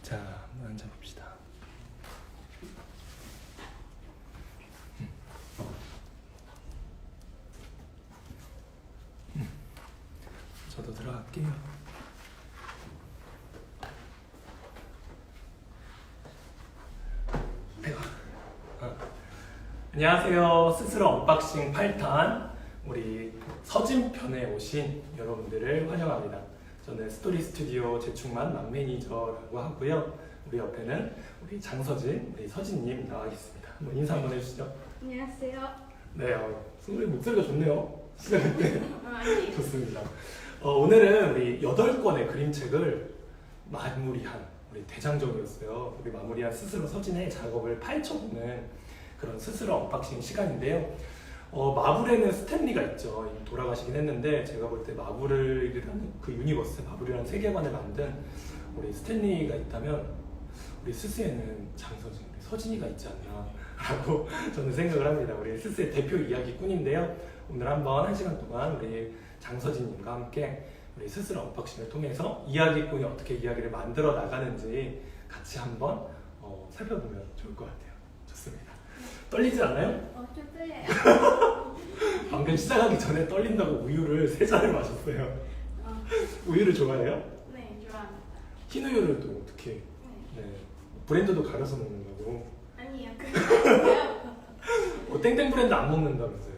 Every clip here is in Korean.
자, 한번 앉아봅시다. 저도 들어갈게요. 안녕하세요. 스스로 언박싱 8탄 우리 서진편에 오신 여러분들을 환영합니다. 저는 스토리 스튜디오 재충만 맘매니저라고 하고요. 우리 옆에는 우리 장서진, 우리 서진님 나와 계십니다. 한번 인사 한번 해주시죠. 안녕하세요. 네, 선생님 목소리가 좋네요. 시작할 때. 아니에요. 좋습니다. 오늘은 우리 8권의 그림책을 마무리한 우리 대장정이었어요. 우리 마무리한 스스로 서진의 작업을 파헤쳐보는 그런 스스로 언박싱 시간인데요. 마블에는 스탠리가 있죠. 이미 돌아가시긴 했는데 제가 볼 때 마블이라는 그 유니버스, 마블이라는 세계관을 만든 우리 스탠리가 있다면 우리 스스에는 장서진, 우리 서진이가 있지 않나라고 저는 생각을 합니다. 우리 스스의 대표 이야기꾼인데요. 오늘 한번 1시간 동안 우리 장서진님과 함께 우리 스스로 언박싱을 통해서 이야기꾼이 어떻게 이야기를 만들어 나가는지 같이 한번 살펴보면 좋을 것 같아요. 좋습니다. 떨리지 않아요? 좀 떨려요. 방금 시작하기 전에 떨린다고 우유를 3잔을 마셨어요. 우유를 좋아해요? 네, 좋아합니다. 흰 우유를 또 어떻게? 네. 네. 브랜드도 가려서 먹는다고? 아니요, 그거요. 땡땡 브랜드 안 먹는다면서요?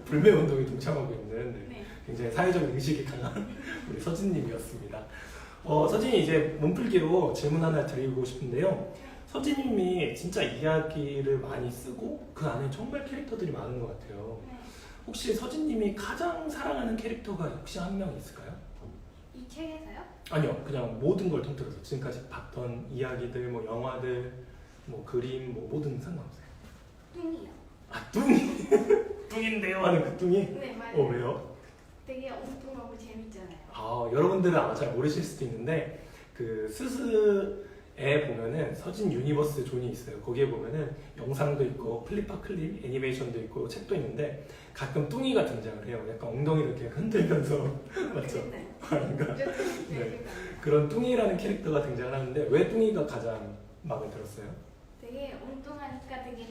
불매 운동에 동참하고 있는 네. 굉장히 사회적 인식이 강한 우리 서진님이었습니다. 서진이 이제 몸풀기로 질문 하나 드리고 싶은데요. 서진님이 진짜 이야기를 많이 쓰고 그 안에 정말 캐릭터들이 많은 것 같아요. 네. 혹시 서진님이 가장 사랑하는 캐릭터가 혹시 한 명 있을까요? 이 책에서요? 아니요, 그냥 모든 걸 통틀어서 지금까지 봤던 이야기들, 뭐 영화들, 뭐 그림, 뭐 뭐든 상관없어요. 뚱이요. 아, 뚱이! 뚱인데요 하는 그 뚱이? 네, 맞아요. 왜요? 되게 엉뚱하고 재밌잖아요. 여러분들은 아마 잘 모르실 수도 있는데 그 스스에 보면은 서진 유니버스 존이 있어요. 거기에 보면은 영상도 있고 플립파 클립, 애니메이션도 있고 책도 있는데 가끔 뚱이가 등장을 해요. 약간 엉덩이를 이렇게 흔들면서 맞죠? 네. 아닌가? 네. 그런 뚱이라는 캐릭터가 등장을 하는데 왜 뚱이가 가장 마음에 들었어요? 되게 엉뚱하니까 되게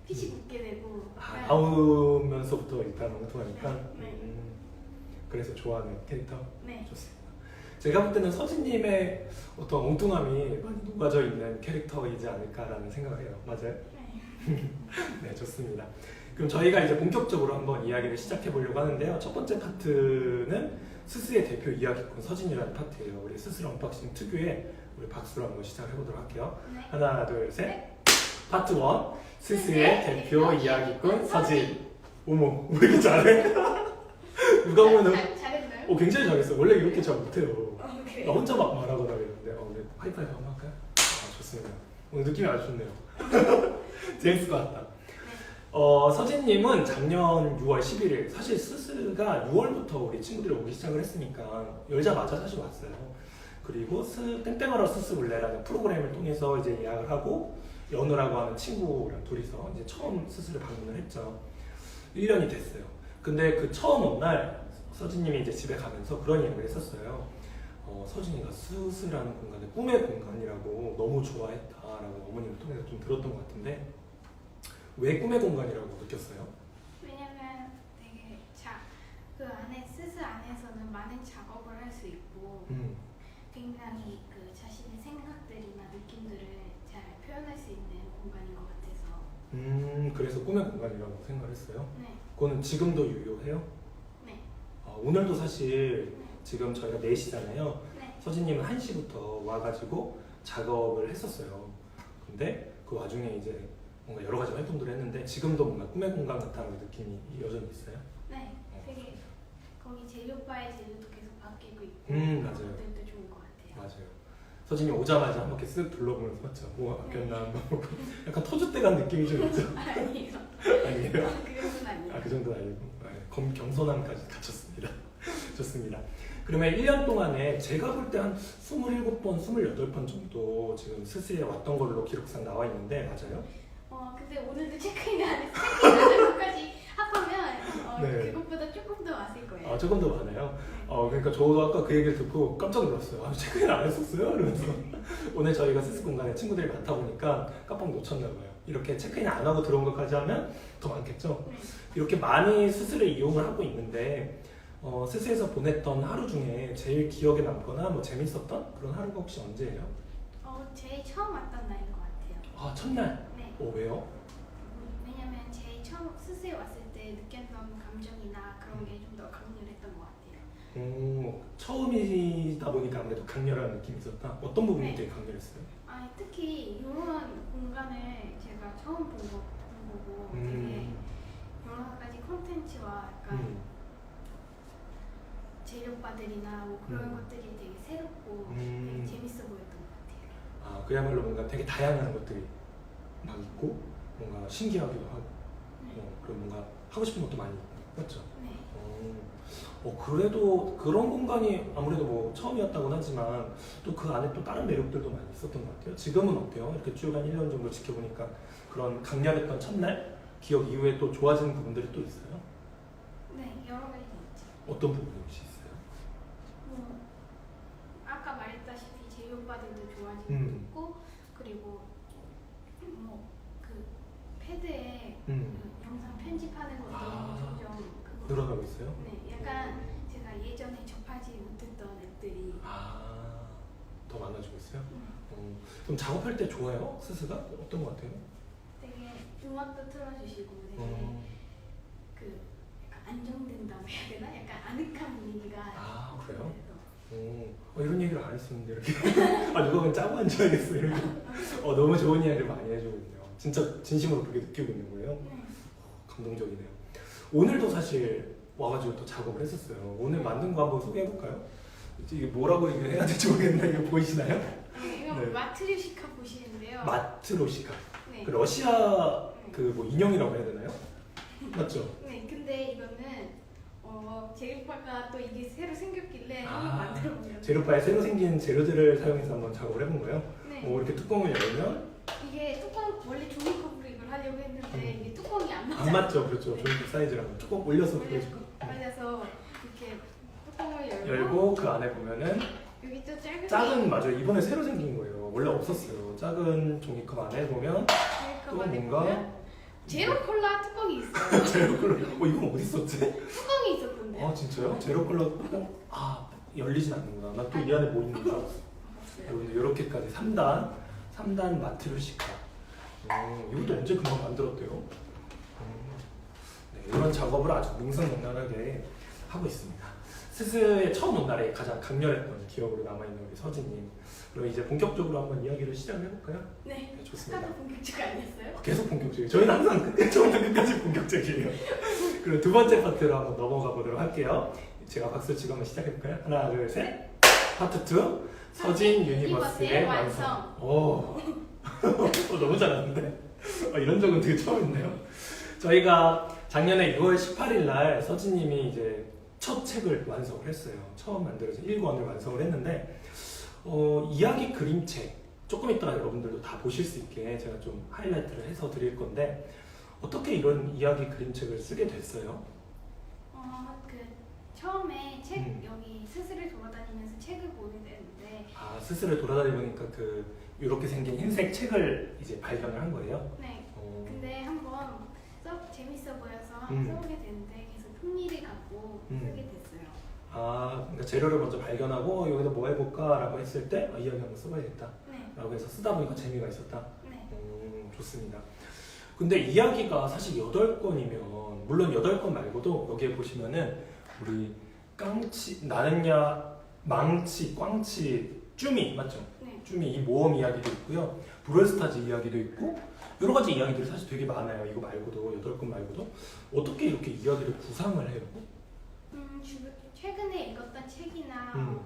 피시 붙게 되고. 나오면서부터 일단 엉뚱하니까 네. 그래서 좋아하는 캐릭터? 네. 좋습니다. 제가 볼 때는 서진님의 어떤 엉뚱함이 많이 녹아져 있는 캐릭터이지 않을까라는 생각을 해요. 맞아요? 네. 네, 좋습니다. 그럼 저희가 이제 본격적으로 한번 이야기를 시작해 보려고 하는데요. 첫 번째 파트는 스스의 대표 이야기꾼 서진이라는 파트예요. 우리 스스 언박싱 특유의 우리 박수로 한번 시작을 해보도록 할게요. 네. 하나, 둘, 셋. 파트 1. 스스의 대표 이야기꾼 서진. 어머, 왜 이렇게 잘해? 누가 보면은 잘했나요? 굉장히 잘했어. 원래 이렇게 잘 못해요. 나 그래요? 혼자 막 말하거나 이랬는데 오늘 하이파이브 한번 할까요? 좋습니다. 오늘 느낌이 아주 좋네요. 재밌을 것 같다. 서진님은 작년 6월 11일 사실 스스가 6월부터 우리 친구들이 오기 시작을 했으니까 열자마자 사실 왔어요. 그리고 땡땡하러 스스블레라는 프로그램을 통해서 이제 예약을 하고 연우라고 하는 친구랑 둘이서 이제 처음 스스를 방문을 했죠. 1년이 됐어요. 근데 그 처음 온 날 서진님이 이제 집에 가면서 그런 이야기를 했었어요. 서진이가 스스라는 공간을 꿈의 공간이라고 너무 좋아했다라고 어머님을 통해서 좀 들었던 것 같은데 왜 꿈의 공간이라고 느꼈어요? 왜냐면 되게 그 안에 스스 안에서는 많은 작업을 할 수 있고 굉장히 그 자신의 생각들이나 느낌들을 잘 표현할 수 있는 공간인 것 같아서. 그래서 꿈의 공간이라고 생각을 했어요? 네. 그거는 지금도 유효해요? 네. 오늘도 사실 네. 지금 저희가 4시잖아요. 네. 서진님은 1시부터 와가지고 작업을 했었어요. 근데 그 와중에 이제 뭔가 여러 가지 활동들을 했는데 지금도 뭔가 꿈의 공간 같다는 느낌이 여전히 있어요? 네. 되게 거기 제조바의 제조도 계속 바뀌고 있고 맞아요. 그것들도 좋은 것 같아요. 맞아요. 서진이 오자마자 한 바퀴 쓱 둘러보면서 맞죠? 뭐가 바뀌었나 뭐 약간 터줏대 간 느낌이 좀 있죠? 아니에요. 아니에요? 그 정도는 아니에요. 그 정도는 아니고 겸손함까지 갖췄습니다. 좋습니다. 그러면 1년 동안에 제가 볼 때 한 27번, 28번 정도 지금 스스에 왔던 걸로 기록상 나와 있는데 맞아요? 근데 오늘도 체크인 안 해서 체크인 안 할 것까지 합하면 네. 그것보다 조금 더 왔을 거예요. 조금 더 많아요. 네. 그러니까 저도 아까 그 얘기를 듣고 깜짝 놀랐어요. 아, 체크인 안 했었어요? 이러면서 오늘 저희가 스스 공간에 친구들이 많다 보니까 깜빡 놓쳤나 봐요. 이렇게 체크인 안 하고 들어온 것까지 하면 더 많겠죠? 네. 이렇게 많이 스스를 이용을 하고 있는데 스스에서 보냈던 하루 중에 제일 기억에 남거나 뭐 재밌었던 그런 하루가 혹시 언제예요? 제일 처음 왔던 날인 것 같아요. 아, 첫날? 네. 왜요? 왜냐면 제일 처음 스스에 왔을 때 느꼈던 감정이나 그런 게 좀 더 강렬했던 것 같아요. 처음이다 보니까 아무래도 강렬한 느낌이 있었다. 어떤 부분이 네. 되게 강렬했어요? 특히 이런 공간을 제가 처음 본 거고 되게 여러 가지 콘텐츠와 약간 재료바들이나 뭐 그런 것들이 되게 새롭고 되게 재밌어 보였던 것 같아요. 아, 그야말로 뭔가 되게 다양한 것들이 막 있고 뭔가 신기하기도 하고 그리고 뭔가 하고 싶은 것도 많이 있고 맞죠? 네. 그래도 그런 공간이 아무래도 뭐 처음이었다고는 하지만 또 그 안에 또 다른 매력들도 많이 있었던 것 같아요. 지금은 어때요? 이렇게 쭉 한 1년 정도 지켜보니까 그런 강렬했던 첫날 기억 이후에 또 좋아지는 부분들이 또 있어요? 네, 여러 가지 있죠. 어떤 부분이 혹시 있어요? 뭐 아까 말했다시피 재료바들도 좋아지는 것 같고 그리고 뭐 그 패드에 그 영상 편집하는 것도 점점 늘어나고 있어요? 네, 약간 제가 예전에 접하지 못했던 앱들이 더 많아지고 있어요? 그럼 작업할 때 좋아요? 스스가? 어떤 것 같아요? 되게 음악도 틀어주시고 되게 그 약간 안정된다고 해야 되나? 약간 아늑한 분위기가 그래요? 이런 얘기를 안 했었는데 이렇게 누가 그냥 짜고 앉아야겠어 이렇게 너무 좋은 이야기를 많이 해주고 있네요. 진짜 진심으로 그렇게 느끼고 있는 거예요? 감동적이네요. 오늘도 사실 와가지고 또 작업을 했었어요. 오늘 만든 거 한번 소개해볼까요? 이게 뭐라고 얘기를 해야 될지 모르겠는데 이거 보이시나요? 이거 네. 마트류시카 보시는데요. 마트로시카. 네. 그 러시아 그 뭐 인형이라고 해야 되나요? 맞죠? 네, 근데 이거는 제육바가 또 이게 새로 생겼길래 한번 만들어보려고. 재료바에 새로 생긴 재료들을 사용해서 한번 작업을 해본 거예요. 네. 이렇게 뚜껑을 열면 이게 뚜껑 원래 종이컵으로 이걸 하려고 했는데 이게 뚜껑이 안 맞아요. 안 맞죠, 그렇죠. 종이컵 사이즈랑 뚜껑 올려서 보여줄까? 올려서 이렇게 뚜껑을 열고 그 안에 보면은 여기 또 작은 맞아요. 이번에 새로 생긴 거예요. 원래 없었어요. 작은 종이컵 안에 보면 또 안에 뭔가 보면 제로 콜라 뚜껑이 있어요. 제로 콜라. 이건 어디 있었지? 뚜껑이 있었던데요. 진짜요? 제로 콜라 뚜껑? 열리진 않는구나. 나 또 이 안에 뭐 있는 줄 알았어. 여러분들 이렇게까지 3단 마트루시카. 이것도 언제 금방 만들었대요? 네, 이런 작업을 아주 능수능란하게 하고 있습니다. 스스의 처음 온 날에 가장 강렬했던 기억으로 남아있는 우리 서진님. 그럼 이제 본격적으로 한번 이야기를 시작을 해볼까요? 네. 네, 좋습니다. 스타트 본격적 아니었어요? 계속 본격적이에요. 저희는 항상 처음부터 끝까지 본격적이에요. 그리고 두 번째 파트로 한번 넘어가 보도록 할게요. 제가 박수 치고 한번 시작해볼까요? 하나, 둘, 셋. 파트 2. 서진 유니버스의 완성. 너무 잘하는데? 이런 적은 되게 처음인데요. 저희가 작년에 6월 18일 날 서진님이 이제 첫 책을 완성을 했어요. 처음 만들어진 1권을 완성을 했는데 이야기 그림책 조금 이따가 여러분들도 다 보실 수 있게 제가 좀 하이라이트를 해서 드릴 건데 어떻게 이런 이야기 그림책을 쓰게 됐어요? 처음에 책 여기 스스를 돌아다니면서 책을 보게 되는데 스스를 돌아다니니까 이렇게 생긴 흰색 책을 이제 발견을 한 거예요? 네. 근데 한번 재밌어 보여서 써보게 됐는데 계속 흥미를 갖고 쓰게 됐어요. 그러니까 재료를 먼저 발견하고 여기서 뭐 해볼까 라고 했을 때 이야기 한번 써봐야겠다 네. 라고 해서 쓰다 보니까 재미가 있었다. 네. 좋습니다. 근데 이야기가 사실 8권이면 물론 8권 말고도 여기에 보시면은 우리 나는야, 망치, 꽝치, 쭈미 맞죠? 네. 쭈미 이 모험 이야기도 있고요. 브롤스타즈 이야기도 있고 여러 가지 이야기들이 사실 되게 많아요. 이거 말고도 8권 말고도 어떻게 이렇게 이야기를 구상을 해요? 최근에 읽었던 책이나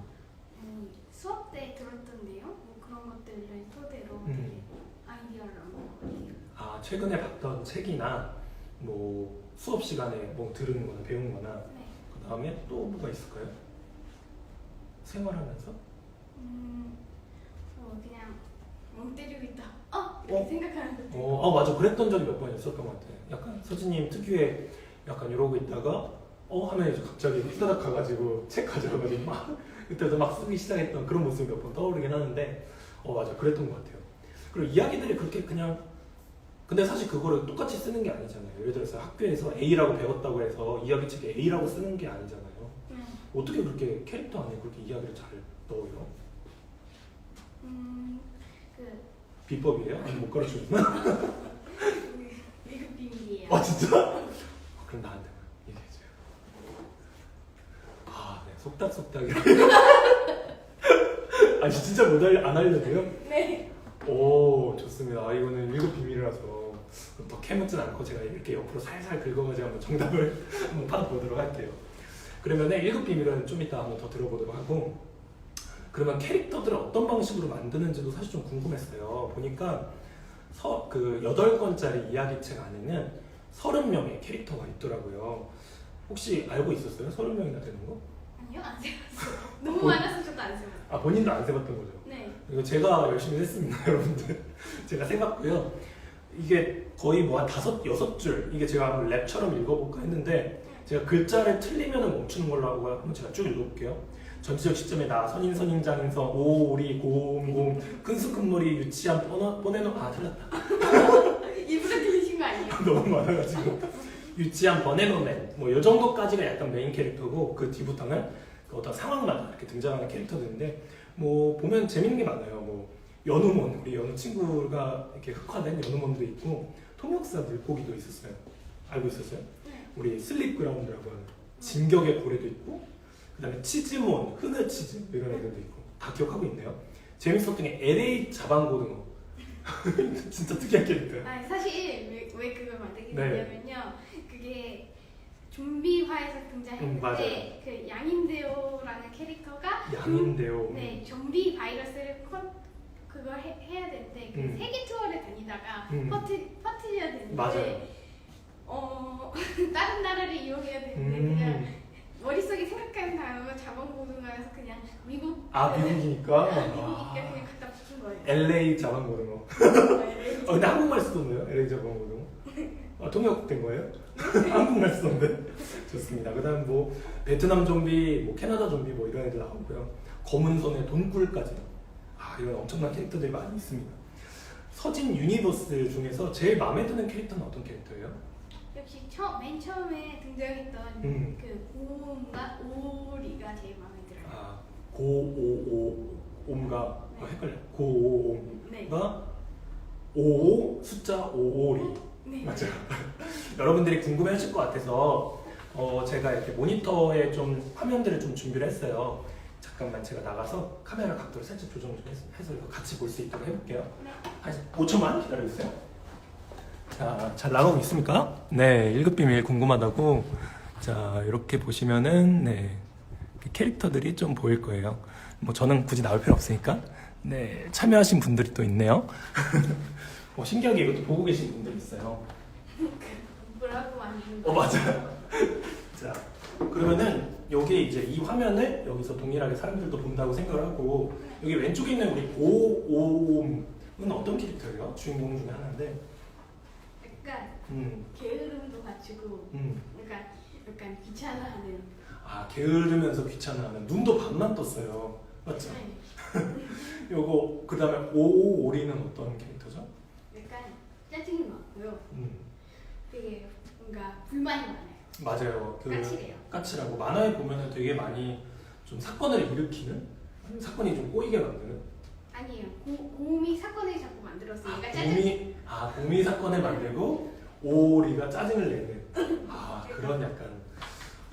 수업 때 들었던 내용 뭐 그런 것들을 토대로 되게 아이디어를 얻는 것 같아요. 최근에 봤던 책이나 뭐 수업 시간에 뭐 들은 거나 배운 거나 네. 그 다음에 또 뭐가 있을까요? 생활하면서? 그냥 멍 때리고 있다. 이렇게 생각하는 것들. 맞아. 그랬던 적이 몇 번 있었던 것 같아요. 약간 서진님 특유의 약간 이러고 있다가 하면 이제 갑자기 후다닥 가가지고 책 가져와가지고 막 그때부터 막 쓰기 시작했던 그런 모습이 몇 번 떠오르긴 하는데 맞아 그랬던 것 같아요. 그리고 이야기들이 그렇게 그냥 근데 사실 그거를 똑같이 쓰는 게 아니잖아요. 예를 들어서 학교에서 A라고 배웠다고 해서 이야기책에 A라고 쓰는 게 아니잖아요. 어떻게 그렇게 캐릭터 안에 그렇게 이야기를 잘 넣어요? 그 비법이에요? 아니 못 가르쳐줬나? 이거 비밀이에요. 진짜? 그럼 나한테 얘기해줘요. 네, 속닥속닥 아니 진짜 안 알려줘요? 네. 오 좋습니다. 이거는 1급 비밀이라서 그럼 더 캐묻진 않고 제가 이렇게 옆으로 살살 긁어가지고 한번 정답을 한번 받아보도록 할게요. 그러면은 1급 비밀은 좀 이따 한번 더 들어보도록 하고 그러면 캐릭터들을 어떤 방식으로 만드는지도 사실 좀 궁금했어요. 보니까 그 8권짜리 이야기책 안에는 30명의 캐릭터가 있더라고요. 혹시 알고 있었어요? 30명이나 되는 거? 아니요, 안 세봤어요. 너무 많아서 저도 안 세봤어요. 본인도 안 세봤던 거죠? 네. 이거 제가 열심히 했습니다, 여러분들. 제가 세봤고요. 이게 거의 뭐 한 5, 6줄 이게 제가 한번 랩처럼 읽어볼까 했는데 제가 글자를 틀리면 멈추는 걸로 하고 한번 제가 쭉 읽어볼게요. 전지적 시점에 나 선인 선인장에서 오리 고음공 큰수큰머리 유치한 뻔해놓 틀렸다. 일부러 틀리신 거 아니에요? 너무 많아가지고 유치한 버네노맨 뭐 이 정도까지가 약간 메인 캐릭터고 그 뒤부터는 그 어떤 상황마다 이렇게 등장하는 캐릭터들인데 뭐 보면 재밌는 게 많아요. 뭐 연우몬 우리 연우 친구가 이렇게 흑화된 연우몬도 있고 통역사 물고기도 있었어요. 알고 있었어요? 네. 우리 슬립그라운드라고 하는 진격의 고래도 있고 그다음에 치즈몬 흐느 치즈 이런 애들도 있고 다 기억하고 있네요. 재밌었던 게 LA 자방고등어 진짜 특이한 캐릭터예요. 사실 왜 그걸 만들게 네. 됐냐면요. 그게 좀비화에서 등장했는데 그 양인데오라는 캐릭터가 양인데요. 네, 좀비 바이러스를 그걸 해야 되는데 그 세계 투어를 다니다가 퍼뜨려야 되는데 맞아요. 다른 나라를 이용해야 되는데 그냥 머릿속에 생각하는 단어가 자본고등어여서 그냥 미국이니까 미국이니까 그냥 갖다 붙인 거예요. LA 자방고등어. 근데 한국말 쓰던데요? LA 자방고등어. 통역된 거예요? 한국말 쓰던데. 좋습니다. 그다음 뭐 베트남 좀비, 뭐 캐나다 좀비 뭐 이런 애들 나오고요. 검은 손에 돈꿀까지. 이런 엄청난 캐릭터들이 많이 있습니다. 서진 유니버스 중에서 제일 마음에 드는 캐릭터는 어떤 캐릭터예요? 역시 맨 처음에 등장했던 그 고음과 오리가 제일 마음에 들어요. 고오오옴가 네. 헷갈려. 고오옴가 네. 55 숫자 552 네. 맞아요. 여러분들이 궁금해하실 것 같아서 제가 이렇게 모니터에 좀 화면들을 좀 준비를 했어요. 잠깐만 제가 나가서 카메라 각도를 살짝 조정 좀 해서 이거 같이 볼 수 있도록 해볼게요. 네. 한 5초만 기다려주세요. 자, 잘 나가고 있습니까? 네, 1급 비밀 궁금하다고. 자, 이렇게 보시면은 네, 캐릭터들이 좀 보일 거예요. 뭐 저는 굳이 나올 필요 없으니까. 네, 참여하신 분들이 또 있네요. 신기하게 이것도 보고 계신 분들 있어요. 뭐라고 만드는 맞아요. 자, 그러면은 여기 이제 이 화면을 여기서 동일하게 사람들도 본다고 생각을 하고 여기 왼쪽에 있는 우리 고오옴은 어떤 캐릭터예요? 주인공 중에 하나인데. 약간 게으름도 갖추고 약간 귀찮아하는. 게으르면서 귀찮아하는. 눈도 반만 떴어요. 맞죠? 네. 요거 그다음에 오오오리는 어떤 캐릭터죠? 약간 짜증이 많고요. 되게 뭔가 불만이 많아요. 맞아요. 까칠해요. 까칠하고 만화에 보면은 되게 많이 좀 사건을 일으키는 사건이 좀 꼬이게 만드는. 아니에요. 고음이 사건을 자꾸 만들어서 얘가 짜증. 곰이 사건을 만들고 오리가 짜증을 내는. 그런 약간.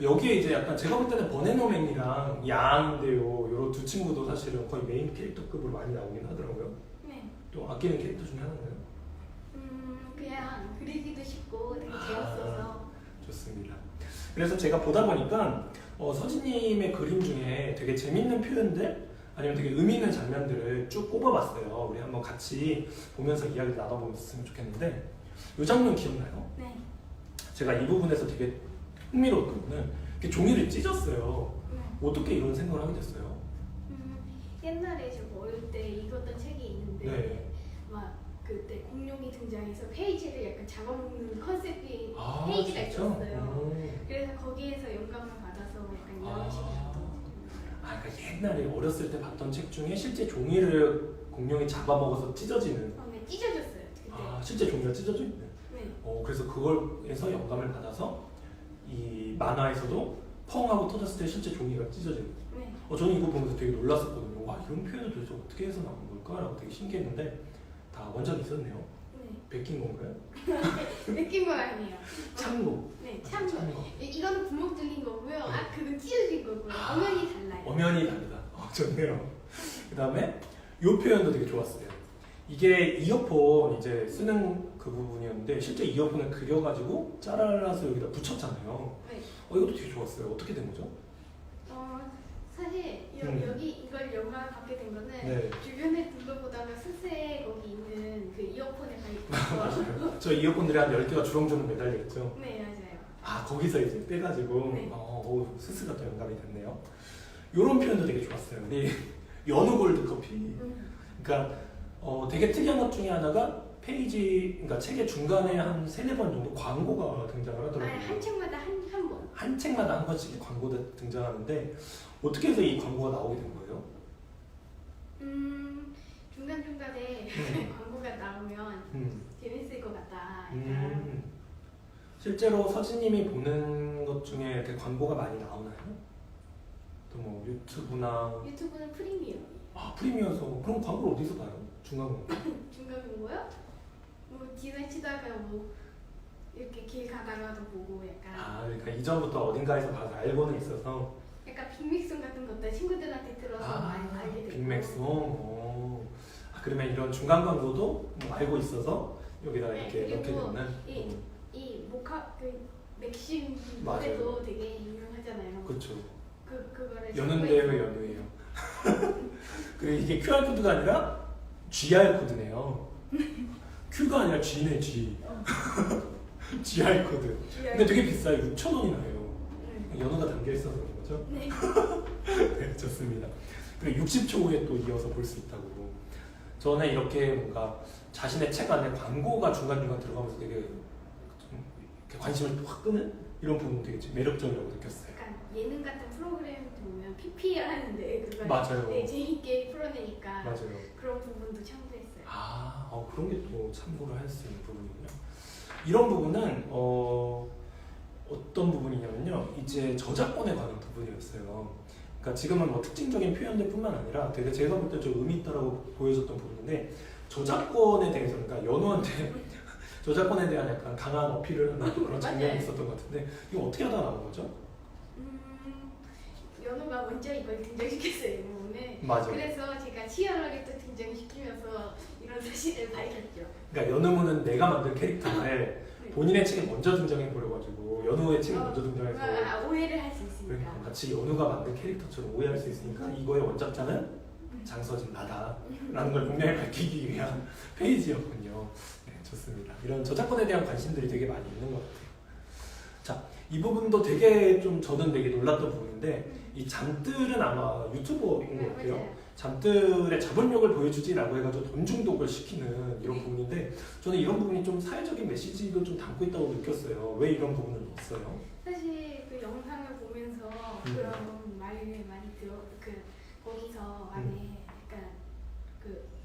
여기에 이제 약간 제가 볼 때는 버네노맨이랑 양인데요. 요런 두 친구도 사실은 거의 메인 캐릭터급으로 많이 나오긴 하더라고요. 네. 또 아끼는 캐릭터 중에 하나인가요? 그냥 그리기도 쉽고 되게 재밌어서. 좋습니다. 그래서 제가 보다 보니까 서진님의 그림 중에 되게 재밌는 표현들 아니면 되게 의미 있는 장면들을 쭉 꼽아봤어요. 우리 한번 같이 보면서 이야기를 나눠보면 좋겠는데 이 장면 기억나요? 네. 제가 이 부분에서 되게 흥미로웠던 거는 이렇게 종이를 찢었어요. 네. 어떻게 이런 생각을 하게 됐어요? 옛날에 저 어릴 때 읽었던 책이 있는데 네. 막 그때 공룡이 등장해서 페이지를 약간 잡아먹는 컨셉이 아, 페이지가 진짜? 있었어요. 그래서 거기에서 영감을 받아서 약간 이런 식으로 그러니까 옛날에 어렸을 때 봤던 책 중에 실제 종이를 공룡이 잡아먹어서 찢어지는. 네, 찢어졌어요 그때. 실제 종이가 찢어져 있네. 네. 그래서 그걸에서 영감을 받아서 이 만화에서도 펑 하고 터졌을 때 실제 종이가 찢어지는. 네. 저는 이거 보면서 되게 놀랐었거든요. 와, 이런 표현을 도대체 어떻게 해서 나온 걸까라고 되게 신기했는데 다 원작이 있었네요. 네. 베낀 건가요? 느낀 건 아니에요. 참고. 네, 참. 참고. 이거는 구멍 뚫린 거고요. 네. 그건 찢어진 거고요. 엄연히 달라요. 엄연히 다르다. 좋네요. 그 다음에 이 표현도 되게 좋았어요. 이게 이어폰 이제 쓰는 그 부분이었는데 실제 이어폰을 그려가지고 잘라서 여기다 붙였잖아요. 네. 이것도 되게 좋았어요. 어떻게 된 거죠? 사실 여기 이걸 영감을 받게 된 거는 네. 주변에 둘러보다가 스스에 거기 있는 그 이어폰에 가 있어서 맞아요. 저 이어폰들이 한 10개가 주렁주렁 매달려 있죠. 네, 맞아요. 거기서 이제 빼가지고 네. 스스가 또 영감이 됐네요. 이런 표현도 되게 좋았어요. 우리 연우 골드 커피. 그러니까 되게 특이한 것 중에 하나가 페이지, 그러니까 책의 중간에 한 3-4번 정도 광고가 등장을 하더라고요. 한 책마다 한 번. 한 책마다 한 번씩 광고가 등장하는데 어떻게 해서 이 광고가 나오게 된 거예요? 중간중간에 광고가 나오면 재밌을 것 같다. 실제로 서진님이 보는 것 중에 이렇게 광고가 많이 나오나요? 또 뭐 유튜브나 유튜브는 프리미엄. 프리미어서 그럼 광고를 어디서 봐요? 중간 광고? 중간 광고요? 뭐 지나치다가 뭐 이렇게 길 가다가도 보고 약간 그러니까 이전부터 어딘가에서 봐서 알고는 있어서 약간 빅맥송 같은 것도 친구들한테 들어서 많이 알게 되고. 빅맥송. 그러면 이런 중간 광고도 뭐 알고 있어서 여기다 네, 이렇게 넣게 그리고 되는. 이 모카 그 맥심 맞아요. 노래도 되게 유명하잖아요. 그렇죠. 그거를 연우인데요, 연우예요. 그리고 이게 QR 코드가 아니라 GR 코드네요. Q가 아니라 G네, G. GR 코드. 근데 되게 비싸요. 6,000원이나 해요. 연우가 담겨 있어서 그런 거죠? 네. 네, 좋습니다. 그리고 60초 후에 또 이어서 볼 수 있다고. 저는 이렇게 뭔가 자신의 책 안에 광고가 중간중간 들어가면서 되게 좀 이렇게 관심을 확 끄는 이런 부분 되게 매력적이라고 느꼈어요. 약간 예능 같은 프로그램 보면 PPL 하는데 그걸 맞아요. 되게 재밌게 풀어내니까 맞아요. 그런 부분도 참고했어요. 그런 게 또 참고를 할 수 있는 부분이군요. 이런 부분은 어떤 부분이냐면요. 이제 저작권에 관한 부분이었어요. 그러니까 지금은 뭐 특징적인 표현들뿐만 아니라 되게 제가 볼 때 좀 의미 있다라고 보여줬던 부분인데 저작권에 대해서 그러니까 연우한테 저작권에 대한 약간 강한 어필을 하는 그런 장면이 있었던 것 같은데 이거 어떻게 하다 나온 거죠? 연우가 먼저 이걸 등장시켰어요, 이 부분에. 맞아. 그래서 제가 치열하게 또 등장시키면서 이런 사실을 밝혔죠. 그러니까 연우문은 내가 만든 캐릭터인데 본인의 책에 먼저 등장해 버려가지고 연우의 책에 먼저 등장해서 오해를 할 수 있으니까. 마치 연우가 만든 캐릭터처럼 오해할 수 있으니까 이거의 원작자는 장서진 나다라는 걸 분명히 밝히기 위한 페이지였군요. 네, 좋습니다. 이런 저작권에 대한 관심들이 되게 많이 있는 것 같아요. 자, 이 부분도 되게 좀 저는 되게 놀랐던 부분인데 이 잠들은 아마 유튜버인 것 같아요. 맞아요. 잠들의 자본력을 보여주지라고 해가지고 돈 중독을 시키는 이런 부분인데 저는 이런 부분이 좀 사회적인 메시지도 좀 담고 있다고 느꼈어요. 왜 이런 부분을 넣었어요? 사실 그 영상을 보면서 그런 말을 많이 거기서 안에 약간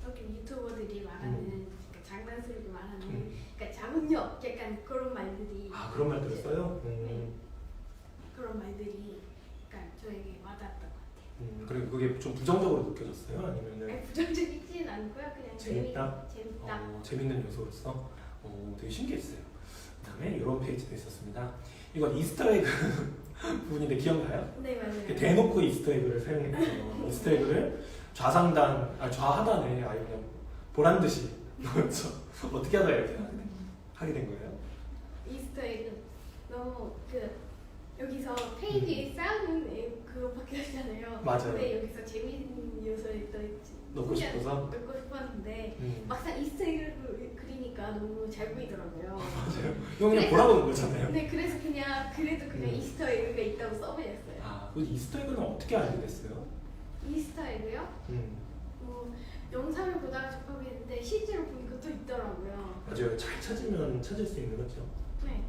여기 유튜버들이 말하는 장난스럽게 말하는 그러니까 자본력 약간 그런 말들이 그런 말들을 써요? 네. 그런 말들이 그러니까 저에게 와닿았던 것 같아요. 그리고 그게 좀 부정적으로 느껴졌어요? 아니면은 부정적이진 않고요. 그냥 재밌다? 재밌다. 재밌는 요소로서 되게 신기했어요. 그 다음에 이런 페이지도 있었습니다. 이건 이스터에그 부분인데 기억나요? 네, 맞아요. 대놓고 이스터에그를 사용했고요. 이스터에그를 좌하단에 아예 그냥 보란듯이 넣었죠. 어떻게 하다 이렇게 하게 된 거예요? 이스터에그 너무 여기서 페이지에 쌓는 그거밖에 없잖아요. 맞아요. 근데 여기서 재밌는 요소를 또 넣고 싶어서? 넣고 싶었는데 막상 이스터에그를 그리니까 너무 잘 보이더라고요. 맞아요. 이거 그냥 보라고 거잖아요. 네, 그래서 그래도 그냥 이스터에그가 있다고 써버렸어요. 그 이스터에그는 어떻게 알게 됐어요? 이스터에그요? 뭐 영상을 보다가 접하게 됐는데 실제로 보니까 또 있더라고요. 맞아요. 잘 찾으면 찾을 수 있는 거죠. 네.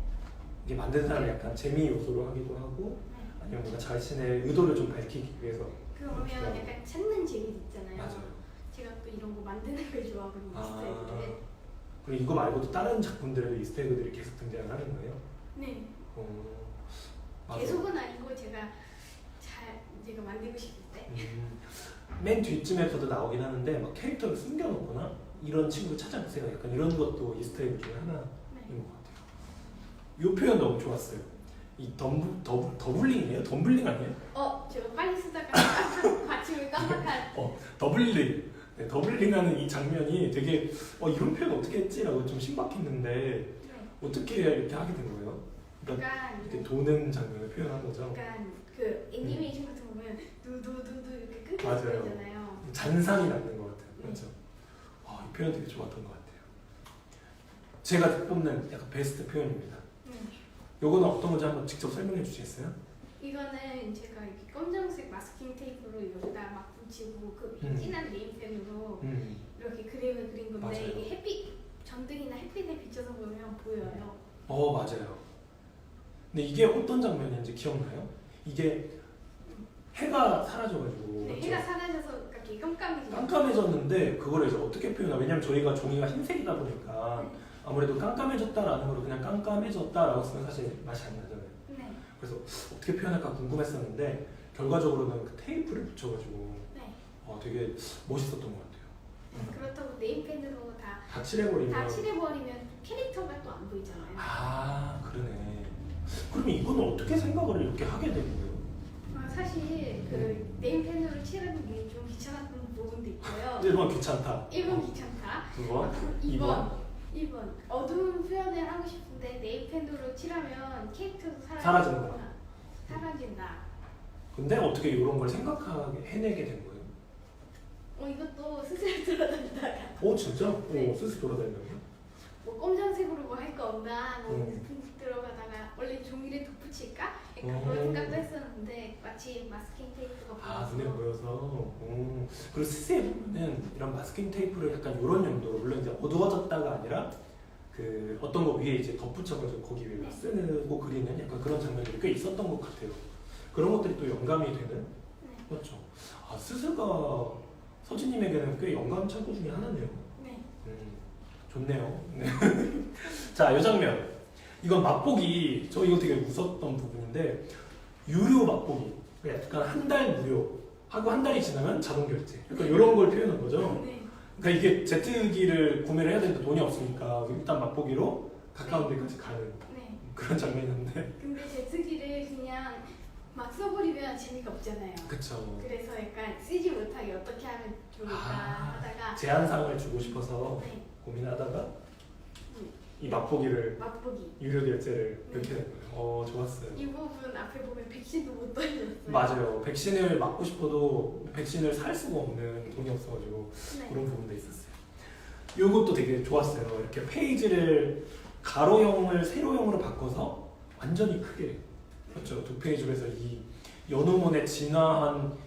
이게 만든 사람이 약간 재미 요소로 하기도 하고 네. 아니면 뭔가 자신의 의도를 좀 밝히기 위해서. 그러면 약간 찾는 재미 있잖아요. 맞아요. 제가 또 이런 거 만드는 걸 좋아하거든요. 이스터에그를. 그리고 이거 말고도 다른 작품들에도 이스터에그들이 계속 등장을 하는 거예요? 네. 맞아요. 계속은 아니고 제가 만들고 싶을 때. 맨 뒤쯤에서도 나오긴 하는데 막 캐릭터를 숨겨놓거나 이런 친구 찾아보세요. 약간 이런 것도 이스터에그 중에 하나인 네. 것 같아요. 이 표현 너무 좋았어요. 이 더블링이에요? 덤블링 아니에요? 제가 빨리 쓰다가 받침을 깜빡한. 더블링. 네, 더블링하는 이 장면이 되게 이런 표현 어떻게 했지라고 좀 신박했는데 네. 어떻게 이렇게 하게 된 거예요? 그러니까 약간 이렇게 도는 장면을 표현한 거죠. 약간 그 애니메이션 같은 거 보면 두두두두 이렇게 끊겨서 맞아요. 보이잖아요. 잔상이 남는 것 같아요. 그렇죠? 이 표현 되게 좋았던 것 같아요. 제가 뽑는 약간 베스트 표현입니다. 요거는 어떤 건지 한번 직접 설명해 주시겠어요? 이거는 제가 이렇게 검정색 마스킹 테이프로 여기다 막 붙이고 그 진한 네임펜으로 이렇게 그림을 그린 건데 맞아요. 이게 햇빛 전등이나 햇빛에 비춰서 보면 보여요. 맞아요. 근데 이게 어떤 장면인지 기억나요? 이게 해가 사라져가지고 네, 해가 사라져서 갑자기 깜깜해졌는데 그걸 이제 어떻게 표현하? 왜냐면 저희가 종이가 흰색이다 보니까 네. 아무래도 깜깜해졌다라는 걸로 그냥 깜깜해졌다라고 쓰면 사실 맛이 안 나잖아요. 네. 그래서 어떻게 표현할까 궁금했었는데 결과적으로는 그 테이프를 붙여가지고 네. 되게 멋있었던 것 같아요. 그렇다고 네임펜으로 다 칠해버리면 캐릭터가 또 안 보이잖아요. 그러네. 그러면 이거는 어떻게 생각을 이렇게 하게 된 거예요? 사실 그 네임펜으로 칠하는 게 좀 귀찮았던 부분도 있고요. 1번 귀찮다. 1번 귀찮다. 2번? 2번 어두운 표현을 하고 싶은데 네임펜으로 칠하면 캐릭터도 사라진다. 사라진다. 근데 어떻게 이런 걸 생각하게 해내게 된 거예요? 이것도 스스로 돌아다니다가 진짜? 네. 스스 돌아다니는 뭐 검정색으로 뭐 할 거 없나 음. 들어가다가 원래 종이를 덧붙일까? 그런 생각도 했었는데 마치 마스킹 테이프가 보여서 눈에 보여서. 그리고 스스에 보면은 이런 마스킹 테이프를 약간 이런 용도로 물론 이제 어두워졌다가 아니라 그 어떤 거 위에 이제 덧붙여가지고 거기 위에 쓰고 그리는 약간 그런 장면들이 꽤 있었던 것 같아요. 그런 것들이 또 영감이 되는. 네. 그렇죠. 스스가 서진님에게는 꽤 영감 창고 중에 하나네요. 네. 좋네요. 네. 자, 이 장면. 이건 맛보기. 저 이거 되게 웃었던 부분인데 유료 맛보기. 약간 한 달 무료 하고 한 달이 지나면 자동 결제. 약간 이런 걸 표현한 거죠. 네. 그러니까 이게 제트기를 구매를 해야 되는데 돈이 없으니까 일단 맛보기로 가까운 데까지 가는 네. 그런 장면이었는데. 근데 제트기를 그냥 막 써버리면 재미가 없잖아요. 그쵸. 그래서 약간 쓰지 못하게 어떻게 하면 좋을까 하다가 제한사항을 주고 싶어서 네. 고민하다가 이 맛보기를 맛보기 유료 결제를 이렇게 된 거예요. 좋았어요. 이 부분 앞에 보면 백신도 못 돌렸어요. 맞아요. 백신을 맞고 싶어도 백신을 살 수가 없는 돈이 없어가지고 네. 그런 부분도 있었어요. 이것도 되게 좋았어요. 이렇게 페이지를 가로형을 세로형으로 바꿔서 완전히 크게 그렇죠. 두 페이지로 해서 이 연우몬의 진화한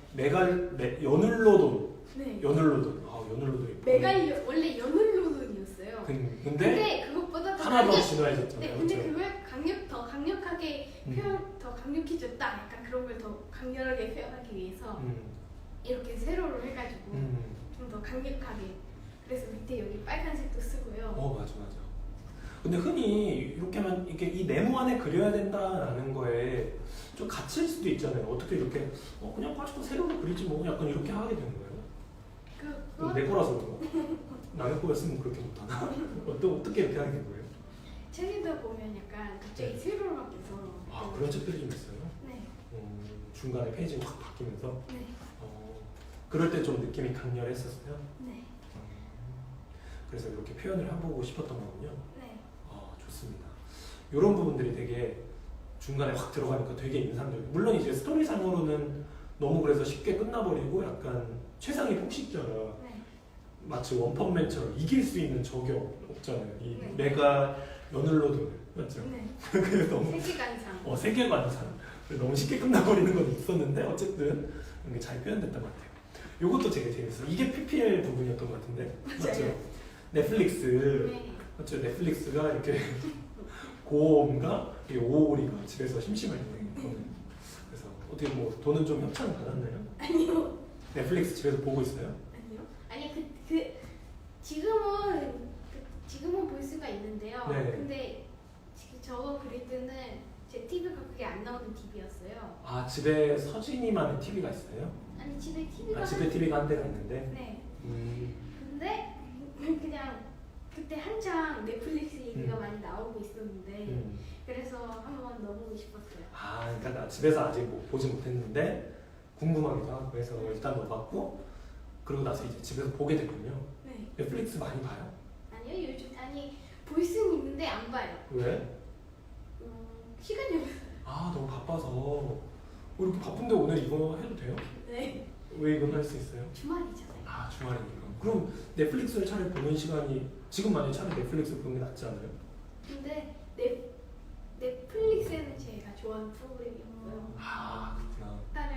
연울로돈 네. 연울로돈이 원래 연울로돈이었어요. 근데 그것보다 하나 더 진화해졌잖아요. 네, 근데 그렇죠? 그걸 더 강력하게 더 강력해졌다. 약간 그런 걸 더 강렬하게 표현하기 위해서 이렇게 세로로 해가지고 좀 더 강력하게. 그래서 밑에 여기 빨간색도 쓰고요. 맞아. 근데 흔히 이렇게 하면 이게 이 네모 안에 그려야 된다라는 거에 좀 갇힐 수도 있잖아요. 어떻게 이렇게 그냥 가지고 세로로 그리지 뭐 약간 이렇게 하게 되는 거예요. 내 거라서 그런가? 남의 거였으면 그렇게 못하나? 어떻게 이렇게 하게 된 거예요? 책에다 보면 약간 갑자기 세로로 바뀌어서 그런 책들이 좀 있어요? 네. 중간에 페이지가 확 바뀌면서 네. 그럴 때 좀 느낌이 강렬했었어요? 네. 그래서 이렇게 표현을 해보고 싶었던 거군요. 네. 좋습니다. 이런 부분들이 되게 중간에 확 들어가니까 되게 인상적이에요. 물론 이제 스토리상으로는 너무 그래서 쉽게 끝나버리고 약간 최상위 폭식자라 네. 마치 원펀맨처럼 이길 수 있는 적이 없잖아요. 이 네. 내가 연울로돈을 맞죠? 네. 그래서 너무 세계관상. 세계관상 너무 쉽게 끝나버리는 건 있었는데 어쨌든 이게 잘 표현됐던 것 같아요. 요것도 되게 재밌어. 이게 PPL 부분이었던 것 같은데. 맞죠? 넷플릭스. 네. 맞죠? 넷플릭스가 이렇게 고음과 오오리가 집에서 심심할 때. 그래서 어떻게 뭐 돈은 좀 협찬을 받았나요? 아니요. 넷플릭스 집에서 보고 있어요? 아니요. 아니 지금은 볼 수가 있는데요. 네. 근데 저거 그릴 때는 제 TV가 그게 안 나오는 TV였어요. 아 집에 서진이만의 TV가 있어요? 아니 집에 TV가 아 집에 TV가 한 대가 있는데? 네. 음. 근데 그냥 그때 한창 넷플릭스 얘기가 많이 나오고 있었는데 그래서 한번 넣어보고 싶었어요. 아 그러니까 나 집에서 아직 뭐 보지 못했는데 궁금하기도 하고 해서 일단 넣어봤고 그러고 나서 이제 집에서 보게 됐군요. 네. 넷플릭스 많이 봐요? 아니요 요즘 볼 수는 있는데 안 봐요. 왜? 시간이 없어요. 아 너무 바빠서 이렇게 바쁜데 오늘 이거 해도 돼요? 네. 왜 이건 할 수 있어요? 주말이잖아요. 아 주말이니까 그럼 넷플릭스를 차라리 보는 시간이 지금 만약에 차라리 넷플릭스 보는 게 낫지 않아요? 근데 넷플릭스에는 제가 좋아하는 프로그램이 없고요. 아 그렇구나. 다른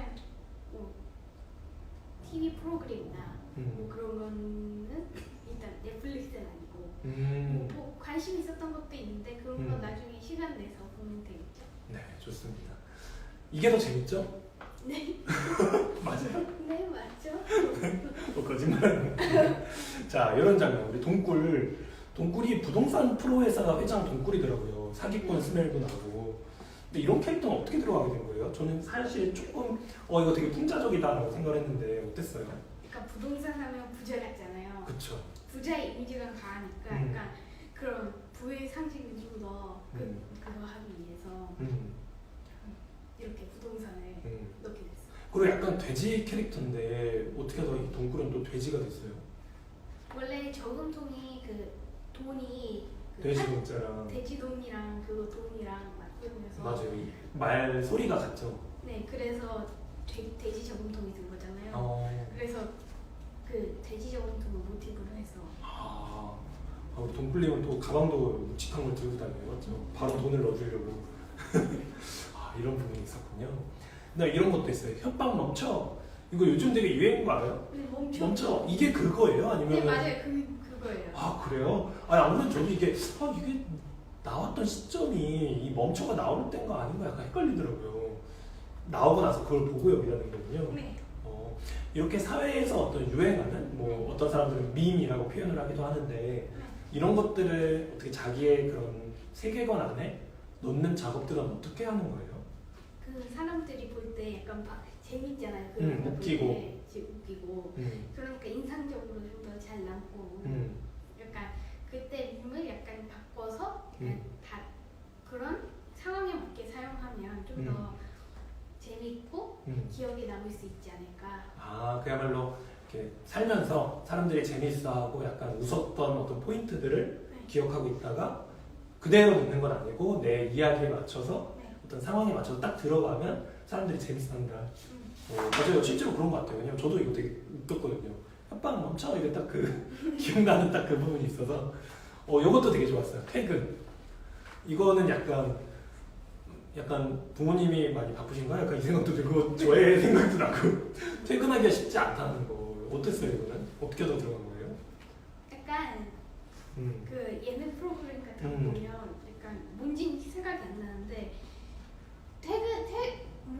뭐 TV 프로그램이나 뭐 그런 거는 일단 넷플릭스는 아니고 뭐 관심 있었던 것도 있는데 그런 건 나중에 시간 내서 보면 되겠죠. 네 좋습니다. 이게 더 재밌죠? 네. 맞아요? 네 맞죠. 거짓말하는 자 이런 장면 우리 동굴이 부동산 프로회사 회장 동굴이더라고요. 사기꾼 스멜도 나고 근데 이런 캐릭터는 어떻게 들어가게 된 거예요? 저는 사실 조금 이거 되게 풍자적이다라고 생각했는데 어땠어요? 그러니까 부동산 하면 부자 같잖아요. 그쵸. 부자의 이미지가 강하니까 약간 그런 부의 상징을 좀 더 그거 하기 위해서 이렇게 부동산을 넣게 됐어요. 그리고 약간 돼지 캐릭터인데 어떻게 하다 이 동굴은 또 돼지가 됐어요? 원래 저금통이 그 돈이 돼지 문자랑 돼지 돈이랑 그거 돈이랑 맞으면서 맞아요. 말 소리가 같죠. 네 그래서 돼지 저금통이 된 거잖아요. 그래서 그 돼지 저금통을 모티브로 해서 우리 동굴님은 또 가방도 묵직한 걸 들고 다녀요, 맞죠? 바로 돈을 넣어주려고. 이런 부분이 있었군요. 근데 이런 것도 있어요. 협박 멈춰. 이거 요즘 되게 유행인 거 알아요? 네, 멈춰. 이게 그거예요? 아니면? 네 맞아요. 그거예요. 아 그래요? 아무래도 저도 이게 나왔던 시점이 이 멈춰가 나올 때인가 아닌가 약간 헷갈리더라고요. 나오고 나서 그걸 보고 여기라는 거군요. 네. 이렇게 사회에서 어떤 유행하는 뭐 어떤 사람들은 밈이라고 표현을 하기도 하는데 이런 것들을 어떻게 자기의 그런 세계관 안에 넣는 작업들은 어떻게 하는 거예요? 그 사람들이 볼 때 약간 재밌잖아요. 웃기고. 그러니까 인상적으로 좀 더 잘 남고. 약간 그때 밈을 약간 바꿔서 그런 상황에 맞게 사용하면 좀 더 재밌고 기억에 남을 수 있지 않을까. 그야말로 이렇게 살면서 사람들이 재밌어하고 약간 웃었던 어떤 포인트들을 기억하고 있다가 그대로 듣는 건 아니고 내 이야기에 맞춰서 어떤 상황에 맞춰서 딱 들어가면 사람들이 재밌어한다. 맞아요. 실제로 그런 것 같아요. 왜냐면 저도 이거 되게 웃겼거든요. 협박 멈춰 이게 딱 그 기억나는 딱 그 부분이 있어서 이것도 되게 좋았어요. 퇴근. 이거는 약간 부모님이 많이 바쁘신가? 약간 이 생각도 들고 저의 생각도 나고 퇴근하기가 쉽지 않다는 거 어땠어요 이거는? 어떻게 더 들어간 거예요? 약간 그 예능 프로그램 같은 거 보면 약간 뭔지 생각이 안 나는데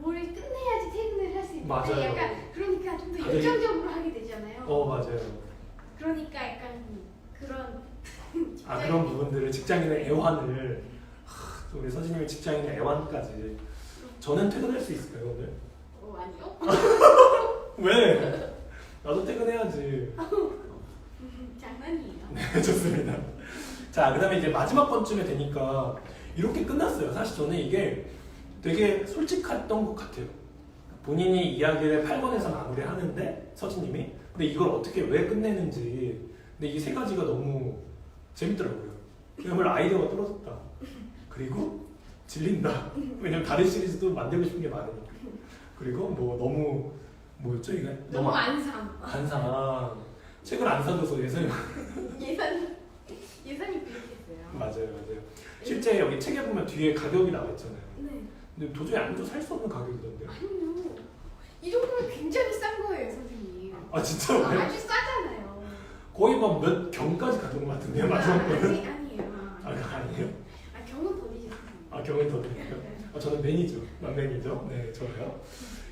뭘 끝내야지 퇴근을 할 수 있는데 맞아요. 약간 그러니까 좀 더 열정적으로 하게 되잖아요. 맞아요. 그러니까 약간 그런 그런 부분들을 직장인의 애환을 우리 서진님의 직장인의 애환까지 저는 퇴근할 수 있을까요 오늘? 아니요. 왜? 나도 퇴근해야지. 장난이에요. 네 좋습니다. 자 그다음에 이제 마지막 번쯤에 되니까 이렇게 끝났어요. 사실 저는 이게 되게 솔직했던 것 같아요. 본인이 이야기를 8권에서 마무리하는데 서진님이 근데 이걸 어떻게 왜 끝내는지 근데 이 세 가지가 너무 재밌더라고요. 그야말로 아이디어가 떨어졌다. 그리고 질린다. 왜냐면 다른 시리즈도 만들고 싶은 게 많으니까. 그리고 뭐 너무 뭐였죠 이게? 너무 안상. 책을 안 사줘서 예산이 부족했어요. 맞아요. 실제 여기 책에 보면 뒤에 가격이 나와 있잖아요. 네. 근데 도저히 아무도 살 수 없는 가격이던데. 아니요. 이 정도면 굉장히 싼 거예요, 선생님. 아 진짜요? 아주 싸잖아요. 거의 막 몇 경까지 갔던 것 같은데요 마지막 거는? 아니에요. 아 아니에요? 경은 더 드셨어요. 아 경이 더 드려요? 저는 매니저, 만매니저. 네 저요.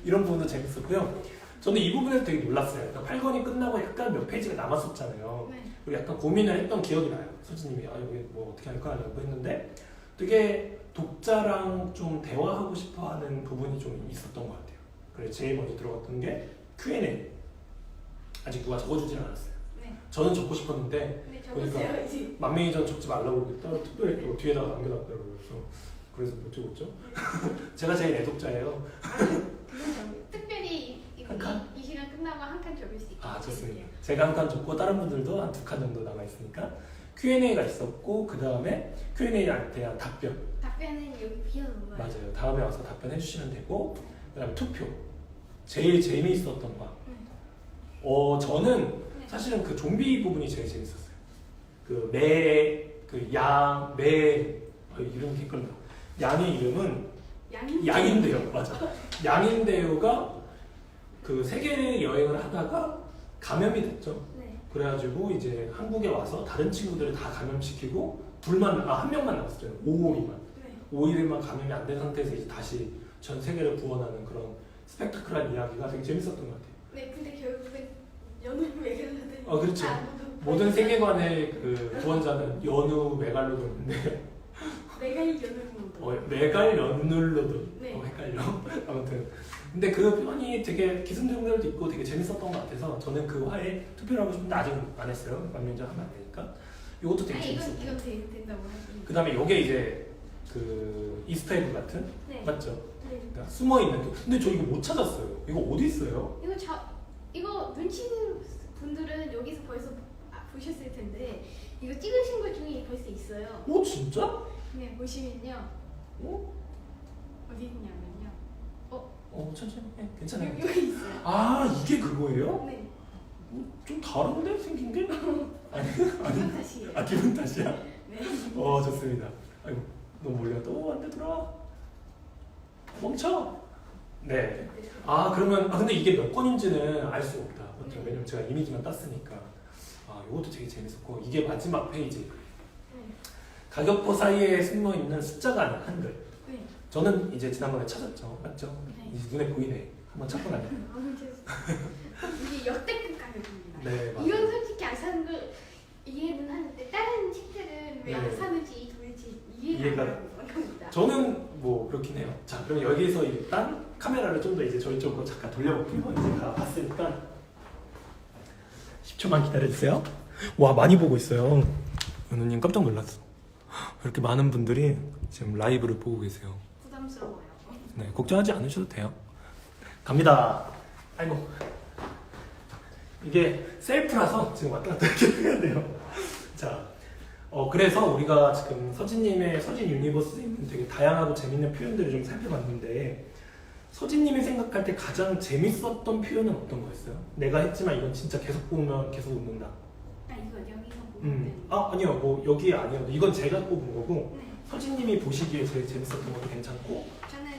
이런 부분도 재밌었고요. 저는 이 부분에서 되게 놀랐어요. 그러니까 8권이 끝나고 약간 몇 페이지가 남았었잖아요. 네. 그리고 약간 고민을 했던 기억이 나요. 서진님이 아 여기 뭐 어떻게 할까 라고 했는데 되게 독자랑 좀 대화하고 싶어하는 부분이 좀 있었던 것 같아요. 그래서 제일 먼저 들어갔던 게 Q&A. 아직 누가 적어주진 않았어요. 네. 저는 적고 싶었는데 네, 적으세요 이제. 만매니저 적지 말라고 따로 특별히 또 뒤에다가 남겨놨더라고요. 그래서 못 적었죠. 제가 제일 애독자예요. 특별히 한 칸? 이 시간 끝나고 한 칸 적을 수 있게. 아 좋습니다. 제가 한 칸 적고 다른 분들도 한 2칸 정도 남아 있으니까 Q&A가 있었고 그 다음에 Q&A에 대한 답변. 답변은 여기 비워놓은 거예요. 맞아요. 다음에 와서 답변해 주시면 되고 그다음에 투표. 제일 재미있었던 거. 저는 사실은 그 좀비 부분이 제일 재밌었어요. 이름 헷갈려. 양의 이름은 양인데요. 맞아. 양인데요가 그 세계 여행을 하다가 감염이 됐죠. 네. 그래가지고 이제 한국에 와서 다른 친구들을 다 감염시키고 한 명만 남았어요. 5일만. 네. 5일만 감염이 안 된 상태에서 이제 다시 전 세계를 구원하는 그런 스펙타클한 이야기가 되게 재밌었던 것 같아요. 네, 근데 결국은 연우를 메갈로돈. 그렇죠. 모든 세계관의 그 구원자는 연우 메갈로돈인데 메갈연눌로돈. 네. 헷갈려. 아무튼 근데 그 편이 되게 기승전결도 있고 되게 재밌었던 것 같아서 저는 그 화에 투표를 하고 싶은데 아직 안 했어요. 만면제 하면 안 되니까. 이것도 되게 재밌었고. 이건 된다고 하시는. 그 다음에 이게 이제 그 이스터에그 같은 네. 맞죠? 네. 그러니까 숨어 있는. 근데 저 이거 못 찾았어요. 이거 어디 있어요? 이거 눈치 있는 분들은 여기서 벌써 보셨을 텐데 이거 찍으신 것 중에 벌써 있어요. 오 진짜? 네, 보시면요. 어? 어디 있냐면요. 천천히 해. 괜찮아요. 여기 있어요. 아 이게 그거예요? 네. 좀 다른데 생긴 게? 아니 기분 탓이에요. 기분 탓이야? 네. 좋습니다. 아이고 너무 몰려 또 안돼 돌아. 멈춰. 네. 그러면 근데 이게 몇 건인지는 알 수가 없다. 맞죠? 네. 왜냐면 제가 이미지만 땄으니까. 이것도 되게 재밌었고 이게 마지막 페이지. 네. 가격표 사이에 숨어 있는 숫자가 아닌 한글. 네. 저는 이제 지난번에 찾았죠. 맞죠? 네. 이제 눈에 보이네. 한번 찾고 나니. 이게 역대급 가격입니다. 네, 맞아요. 이건 솔직히 안 사는 걸 이해는 하는데 다른 책들은 왜 안 네. 사는지 도대체 이해가 이해가 안 갑니다. 저는 뭐 그렇긴 해요. 자, 그럼 여기서 일단 카메라를 좀 더 이제 저희 쪽으로 잠깐 돌려볼게요. 이제 다 봤으니까 10초만 기다려주세요. 와, 많이 보고 있어요. 연우님 깜짝 놀랐어. 이렇게 많은 분들이 지금 라이브를 보고 계세요. 부담스러워요. 네, 걱정하지 않으셔도 돼요. 갑니다. 아이고. 이게 셀프라서 지금 왔다 갔다 이렇게 해야 돼요. 자, 그래서 우리가 지금 서진님의 서진 유니버스에 있는 되게 다양하고 재밌는 표현들을 좀 살펴봤는데 서진님이 생각할 때 가장 재밌었던 표현은 어떤 거였어요? 내가 했지만 이건 진짜 계속 보면 계속 웃는다. 이거 여기서 보면 아니요, 뭐 여기 아니요. 이건 제가 꼽은 거고 네. 서진님이 보시기에 제일 재밌었던 것도 괜찮고. 저는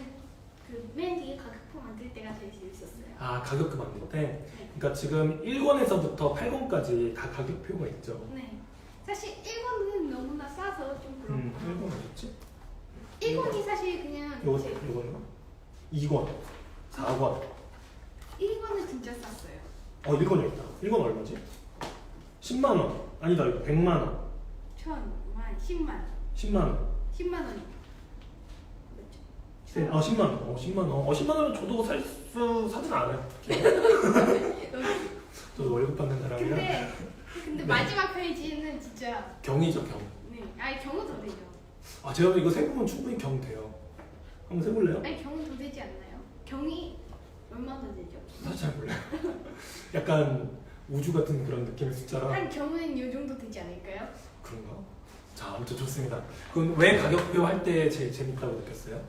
그 맨 뒤에 가격표 만들 때가 제일 재밌었어요. 가격표 만들 때. 네. 그러니까 지금 1권에서부터 8권까지 다 가격표가 있죠. 네. 사실 1권은 너무나 싸서 좀 그렇고 1권 어딨지? 1권이 사실 그냥 이거는 2권, 4권. 1권은 진짜 쌌어요. 1권 여기 있다. 1권 얼마지? 10만 원. 아니다, 이거 100만 원. 1000만, 10만, 10만 원. 10만 원이. 네, 10만 원. 10만 원. 10만 원은 저도 사진 않아요. 저도 월급 받는 사람이라. 근데 네. 마지막 페이지는 진짜 경이죠, 경. 네, 경우 더 되죠. 제가 이거 세보면 충분히 경 돼요. 한번 세볼래요? 경우 더 되지 않나요? 경이 얼마 더 되죠? 사실 잘 몰라요. 약간 우주 같은 그런 느낌의 숫자라. 한 경우는 이 정도 되지 않을까요? 그런가? 자, 아무튼 좋습니다. 그럼 왜 가격표 할 때 제일 재밌다고 느꼈어요?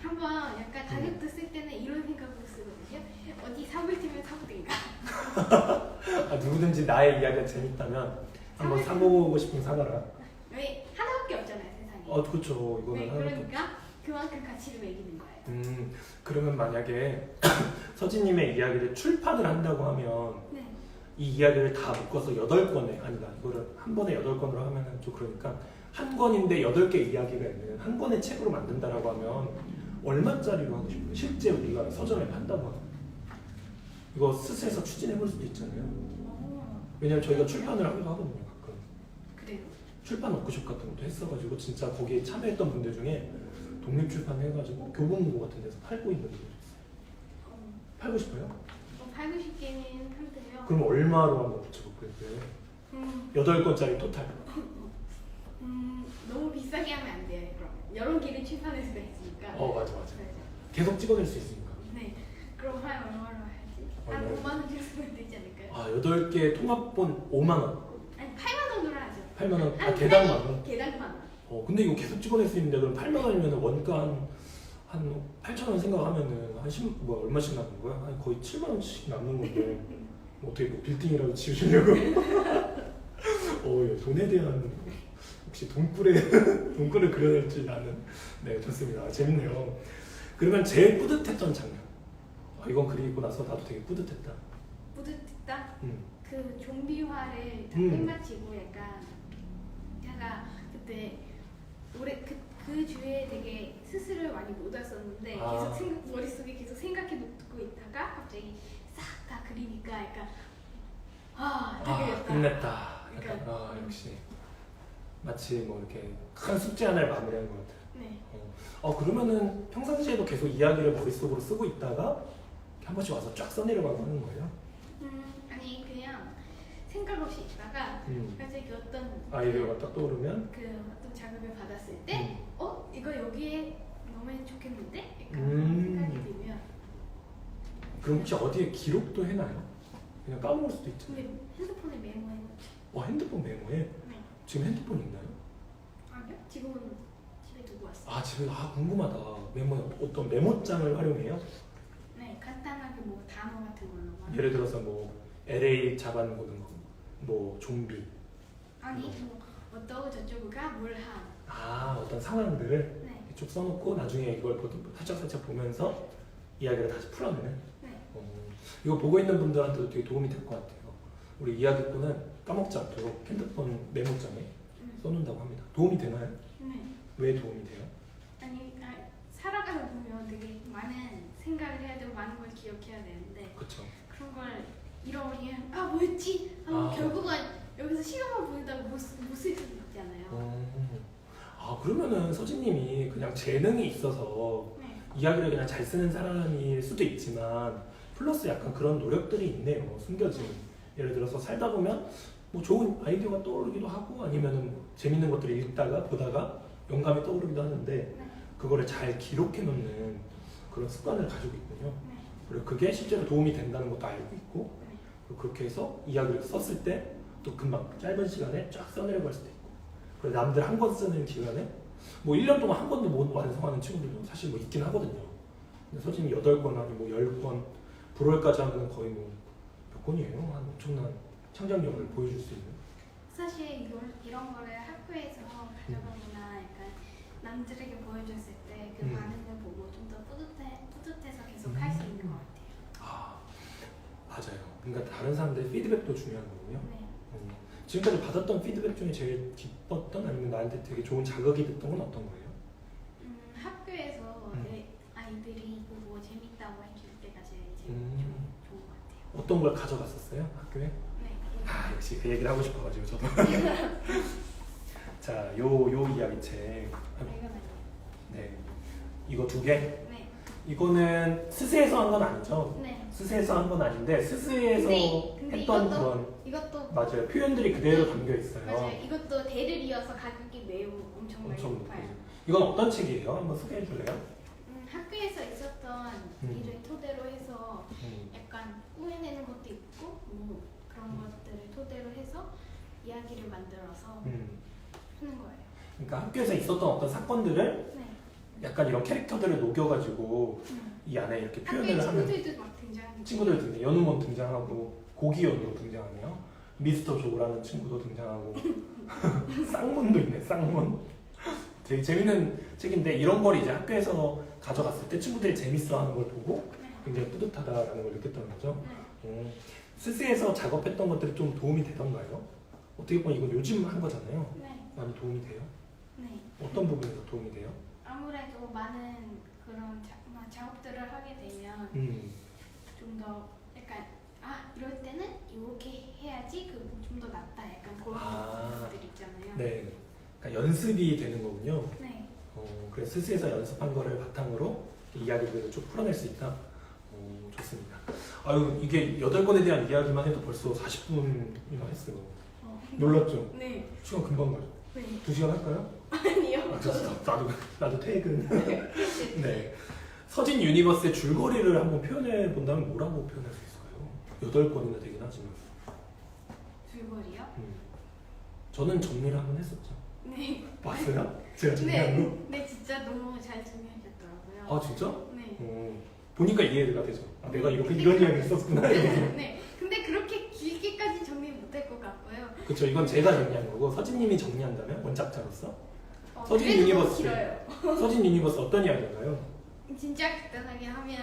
한번 약간 가격도 쓸 때는 이런 생각으로 쓰거든요. 어디 사볼 테면 사보든가. 누구든지 나의 이야기가 재밌다면 한번 사보고 싶으면 사봐라. 왜 하나밖에 없잖아요, 세상에. 그렇죠. 이거는 네, 하나밖에 그러니까 그만큼 가치를 매기는 거예요. 그러면 만약에 서진님의 이야기를 출판을 한다고 하면 네. 이 이야기를 다 묶어서 8권에 아니다 이거를 한 번에 8권으로 하면은 좀 그러니까 한 권인데 8개 이야기가 있는 한 권의 책으로 만든다라고 하면 얼마짜리로 하고 싶어요? 실제 우리가 서점에 판다고 하면 이거 스스에서 추진해 볼 수도 있잖아요. 왜냐면 저희가 출판을 하기도 하거든요 가끔. 그래요? 출판 워크숍 같은 것도 했어가지고 진짜 거기에 참여했던 분들 중에 독립출판 해가지고 교보문고 같은 데서 팔고 있는 분들 있어요. 팔고 싶어요? 팔고 싶기는 한데요. 그럼 얼마로 한번 붙여볼까요? 8권짜리 토탈. 너무 비싸게 하면 안 돼요. 그럼 여러 개를 출판할 수가 있으니까. 맞아. 네. 계속 찍어낼 수 있으니까. 네. 그럼 한 얼마로 해야지? 한 얼마요? 5만 원 정도면 되지 않을까요? 8개 통합본 5만 원. 아니 8만 원으로 하죠. 8만 원. 한 개당 만 원. 개당 만 원. 근데 이거 계속 찍어낼 수 있는데 그럼 8만 원이면 원가 한 8천 원 생각하면은 얼마씩 남는 거야? 한 거의 7만 원씩 남는 건데 어떻게 뭐 빌딩이라도 지으시려고? 돈에 대한 혹시 돈굴을 그려낼지 나는 네 좋습니다. 재밌네요. 그러면 제일 뿌듯했던 장면. 이건 그리고 나서 나도 되게 뿌듯했다. 뿌듯했다? 음. 그 좀비화를 다 끝마치고 약간 제가 그때 그 주에 되게 스스로를 많이 못 왔었는데 계속 머릿속에 계속 생각해 놓고 있다가 갑자기 싹 다 그리니까 약간 다 그렸다. 끝냈다. 그러니까, 역시 마치 뭐 이렇게 큰 숙제 하나를 마무리한 것 같아요. 네. 그러면은 평상시에도 계속 이야기를 머릿속으로 쓰고 있다가 한 번씩 와서 쫙 써내려가고 하는 거예요? 아니 그냥 생각 없이 있다가 갑자기 어떤 아이디어가 딱 떠오르면 어떤 자극을 받았을 때 이거 여기에 넣으면 좋겠는데? 약간 생각이 들면 그럼 혹시 어디에 기록도 해놔요? 그냥 까먹을 수도 있잖아요. 근데 핸드폰에 메모해놓죠. 핸드폰 메모에? 네. 지금 핸드폰 있나요? 아니요? 지금은 집에 두고 왔어요. 집에 궁금하다. 어떤 메모장을 활용해요? 네, 간단하게 뭐 단어 같은 걸로. 예를 들어서 뭐 LA 잡아보는 거, 뭐 좀비. 아니 뭐 어떠고 저쩌고가 뭘 함. 어떤 상황들을 네. 쭉 써놓고 나중에 이걸 살짝 보면서 이야기를 다시 풀어내는. 네. 이거 보고 있는 분들한테도 되게 도움이 될 것 같아요. 우리 이야기꾼은 까먹지 않도록 핸드폰 메모장에 써놓는다고 합니다. 도움이 되나요? 네. 왜 도움이 돼요? 아니 살아가다 보면 되게 많은 생각을 해야 되고 많은 걸 기억해야 되는데 그렇죠. 그런 걸 잃어버리면 뭐였지? 결국은 여기서 시간만 보내다가 못 쓸 수도 있잖아요. 그러면은 서진님이 그냥 재능이 있어서 네. 이야기를 그냥 잘 쓰는 사람일 수도 있지만 플러스 약간 그런 노력들이 있네요. 숨겨진. 예를 들어서 살다 보면 뭐 좋은 아이디어가 떠오르기도 하고 아니면은 뭐 재밌는 것들을 읽다가 보다가 영감이 떠오르기도 하는데 네. 그거를 잘 기록해 놓는 그런 습관을 가지고 있군요. 네. 그리고 그게 실제로 도움이 된다는 것도 알고 있고 네. 그리고 그렇게 해서 이야기를 썼을 때 또 금방 짧은 시간에 쫙 써내려갈 수도 있고 그리고 남들 한 권 쓰는 기간에 뭐 1년 동안 한 권도 못 완성하는 친구들도 사실 뭐 있긴 하거든요. 근데 서진이 8권 아니 뭐 10권 불월까지 하면 거의 뭐 몇 권이에요? 한 엄청난 창작력을 보여줄 수 있는. 사실 이런 거를 학교에서 가져가거나 약간 남들에게 보여줬을 때 그 반응을 보고 좀 더 뿌듯해서 계속 할 수 있는 것 같아요. 맞아요. 그러니까 다른 사람들의 피드백도 중요한 거군요. 네. 지금까지 받았던 피드백 중에 제일 기뻤던 아니면 나한테 되게 좋은 자극이 됐던 건 어떤 거예요? 학교에서 아이들이 보고 재밌다고 해줄 때가 제일 좋은 것 같아요. 어떤 걸 가져갔었어요? 학교에? 네. 역시 그 얘기를 하고 싶어가지고 저도. 자, 요 이야기책. 네. 이거 2개? 네. 이거는 스스에서 한 건 아니죠? 네. 스스에서 한 건 아닌데 스스에서 근데 했던 이것도 맞아요. 표현들이 그대로 담겨 있어요. 맞아요. 이것도 대를 이어서 가격이 매우 엄청 높아요. 이건 어떤 책이에요? 한번 소개해 줄래요? 학교에서 있었던 일을 토대로 해서 약간 꾸며내는 것도 있고 뭐 그런 것들을 토대로 해서 이야기를 만들어서 하는 거예요. 그러니까 학교에서 있었던 어떤 사건들을 네. 약간 이런 캐릭터들을 녹여가지고 이 안에 이렇게 표현을 하는 친구들도 막 등장하고 친구들 등장, 연우몬 등장하고 고기연도 등장하네요. 미스터 조라는 친구도 등장하고 쌍문도 있네. 쌍문. 되게 재밌는 책인데 이런 걸 이제 학교에서 가져갔을 때 친구들이 재밌어하는 걸 보고 네. 굉장히 뿌듯하다라는 걸 느꼈다는 거죠. 네. 스스에서 작업했던 것들이 좀 도움이 되던가요? 어떻게 보면 이건 요즘 한 거잖아요. 네. 많이 도움이 돼요? 네. 어떤 부분에서 도움이 돼요? 아무래도 많은 그런 작업들을 하게 되면 좀 더 약간 이럴 때는 이렇게 해야지 좀 더 낫다 약간 그런 부분들 있잖아요. 네. 그러니까 연습이 되는 거군요. 네. 그래서 스스에서 연습한 거를 바탕으로 이야기들을 쭉 풀어낼 수 있다. 좋습니다. 아유, 이게 8권에 대한 이야기만 해도 벌써 40분이나 했어요. 놀랐죠? 네. 시간 금방 가죠. 네. 2시간 할까요? 아니요. 나도 퇴근. 네. 서진 유니버스의 줄거리를 한번 표현해 본다면 뭐라고 표현할 수 있을까요? 8권이나 되긴 하지만. 줄거리요? 저는 정리를 한번 했었죠. 네. 봤어요? 제가 정리한 거? 네, 진짜 너무 잘 정리하셨더라고요. 아, 진짜? 네. 보니까 이해가 되죠. 내가 이런 근데 이야기 있었구나. 네. 근데 그렇게 길게까지 정리 못할 것 같고요. 그렇죠. 이건 제가 정리한 거고 서진님이 정리한다면 원작자로서 서진 그래도 유니버스. 길어요. 서진 유니버스 어떤 이야기인가요? 진짜 간단하게 하면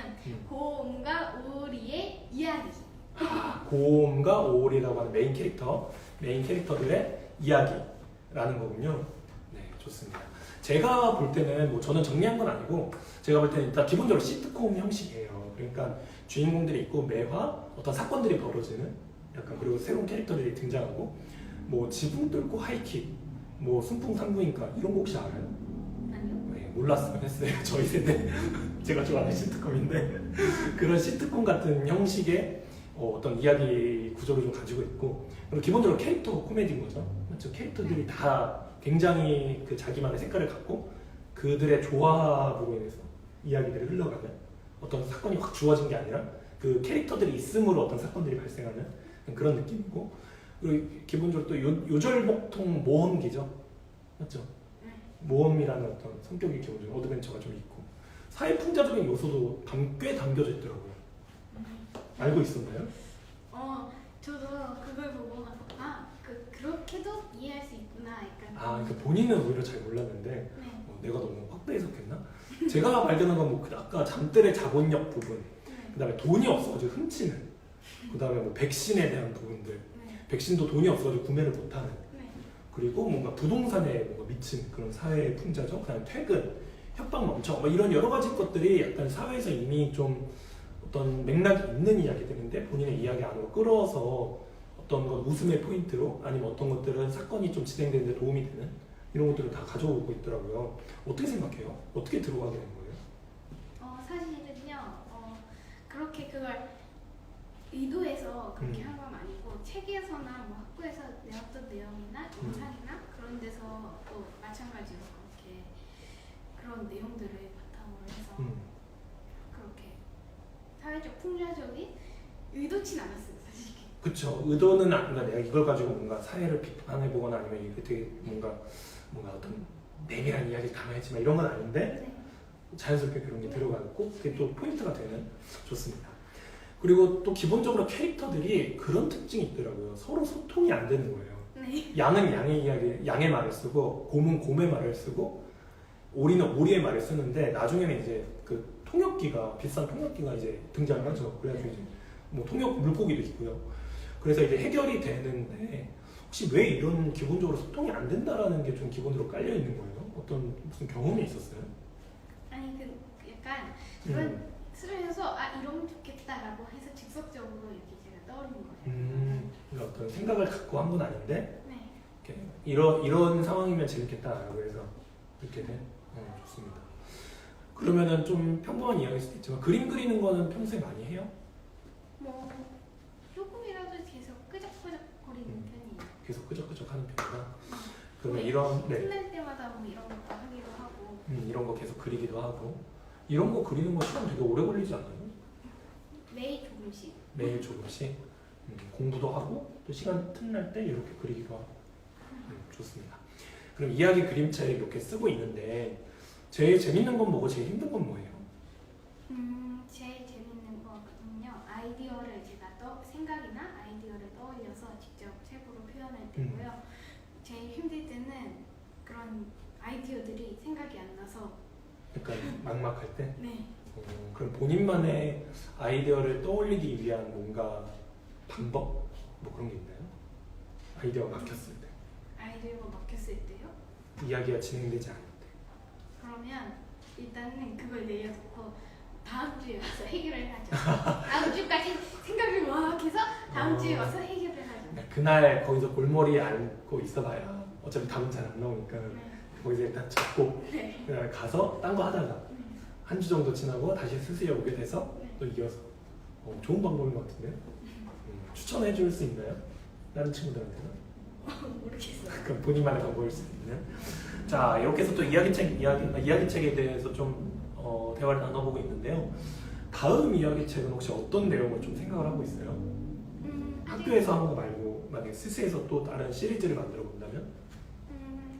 고음과 오리의 이야기. 고음과 오올이라고 하는 메인 캐릭터들의 이야기라는 거군요. 네, 좋습니다. 제가 볼 때는 뭐 저는 정리한 건 아니고 제가 볼 때는 일단 기본적으로 시트콤 형식이에요. 그러니까 주인공들이 있고 매화 어떤 사건들이 벌어지는 약간 그리고 새로운 캐릭터들이 등장하고 뭐 지붕 뚫고 하이킥 뭐 순풍산부인과 이런 거 혹시 알아요? 아니요. 네, 몰랐으면 했어요. 저희 세대 제가 좋아하는 시트콤인데 그런 시트콤 같은 형식의 어떤 이야기 구조를 좀 가지고 있고 그리고 기본적으로 캐릭터 코미디인 거죠. 맞죠? 캐릭터들이 다 굉장히 그 자기만의 색깔을 갖고 그들의 조화로 인해서 이야기들이 흘러가는 어떤 사건이 확 주어진 게 아니라 그 캐릭터들이 있음으로 어떤 사건들이 발생하는 그런 느낌이고 그리고 기본적으로 또 요절복통 모험기죠. 맞죠? 모험이라는 어떤 성격이 기본적으로 어드벤처가 좀 있고 사회풍자적인 요소도 꽤 담겨져 있더라고요. 알고 있었나요? 저도 그걸 보고 그렇게도 이해할 수 있구나 약간. 그러니까 본인은 오히려 잘 몰랐는데 네. 내가 너무 확대 해석했나? 제가 발견한 건 뭐 아까 잠들의 자본력 부분, 네. 그다음에 돈이 없어가지고 훔치는, 그다음에 뭐 백신에 대한 부분들, 네. 백신도 돈이 없어가지고 구매를 못하는, 네. 그리고 뭔가 부동산에 뭔가 미친 그런 사회 풍자죠. 그다음에 퇴근, 협박 멈춰, 뭐 이런 여러 가지 것들이 약간 사회에서 이미 좀 어떤 맥락이 있는 이야기들인데 본인의 이야기 안으로 끌어서 어떤 건 웃음의 포인트로 아니면 어떤 것들은 사건이 좀 진행되는데 도움이 되는 이런 것들을 다 가져오고 있더라고요. 어떻게 생각해요? 어떻게 들어가게 된 거예요? 사실은요. 그렇게 그걸 의도해서 그렇게 음. 한 건 아니고 책에서나 뭐 학교에서 내었던 내용이나 영상이나 그런 데서 또 마찬가지로 그렇게 그런 내용들을 바탕으로 해서 그렇게 사회적 풍자적인 의도치 않았어요, 사실. 그쵸. 의도는 그러니까 내가 이걸 가지고 뭔가 사회를 비판해보거나 아니면 이게 되게 뭔가 어떤 내밀한 이야기를 담아야지만 이런 건 아닌데 네. 자연스럽게 그런 게 들어가고 그게 또 포인트가 되는 좋습니다. 그리고 또 기본적으로 캐릭터들이 그런 특징이 있더라고요. 서로 소통이 안 되는 거예요. 네. 양은 양의 말을 쓰고 곰은 곰의 말을 쓰고 오리는 오리의 말을 쓰는데 나중에는 이제 그 통역기가 비싼 통역기가 이제 등장을 하죠. 그래가지고 이제 뭐 통역 물고기도 있고요. 그래서 이제 해결이 되는데 혹시 왜 이런 기본적으로 소통이 안 된다라는 게 좀 기본으로 깔려 있는 거예요? 어떤 무슨 경험이 있었어요? 아니 약간 그런 쓰면서 이러면 좋겠다라고 해서 즉석적으로 이렇게 제가 떠오르는 거예요. 그러니까 어떤 생각을 갖고 한 건 아닌데 네. 이렇게 이런 상황이면 재밌겠다라고 해서 이렇게 된. 좋습니다. 그러면은 좀 평범한 이야기일 수도 있지만 그림 그리는 거는 평소에 많이 해요? 뭐 조금이라도 계속 끄적끄적거리는 편이에요. 계속 끄적끄적하는 편이다. 그러면 이런 끝날 때마다 뭐 이런 것도 하기도 하고. 이런 거 계속 그리기도 하고 이런 거 그리는 거 시간 되게 오래 걸리지 않나요? 매일 조금씩. 매일 조금씩 공부도 하고 또 시간 틈날 때 이렇게 그리기도 하고 좋습니다. 그럼 이야기 그림책 이렇게 쓰고 있는데 제일 재밌는 건 뭐고 제일 힘든 건 뭐예요? 제일 재밌는 거는요. 아이디어를 제가 생각이나 아이디어를 떠올려서 직접 책으로 표현할 때고요. 제일 힘들 때는 그런 아이디어들이 생각이 안 나서 약간 막막할 때? 네. 그럼 본인만의 아이디어를 떠올리기 위한 뭔가 방법? 뭐 그런 게 있나요? 아이디어가 막혔을 때, 아이디어가 막혔을 때요? 이야기가 진행되지 않을 때. 그러면 일단은 그걸 내려놓고 다음 주에 와서 해결을 하죠. 다음 주까지 생각을 막 해서 다음 주에 와서 해결을 하죠. 그날 거기서 골머리 앓고 있어봐야 어차피 답은 잘 안 나오니까 네. 거기서 일단 접고 네. 그날 가서 딴 거 하다가 한 주 정도 지나고 다시 스스로 오게 돼서 네. 또 이어서 좋은 방법인 것 같은데요? 추천해 줄 수 있나요? 다른 친구들한테는? 모르겠어요. 그럼 본인만의 방법일 수 있는. 자, 이렇게 해서 또 이야기책에 대해서 좀 대화를 나눠보고 있는데요. 다음 이야기책은 혹시 어떤 내용을 좀 생각을 하고 있어요? 학교에서 하는 거 말고 만약에 스스에서 또 다른 시리즈를 만들어 본다면?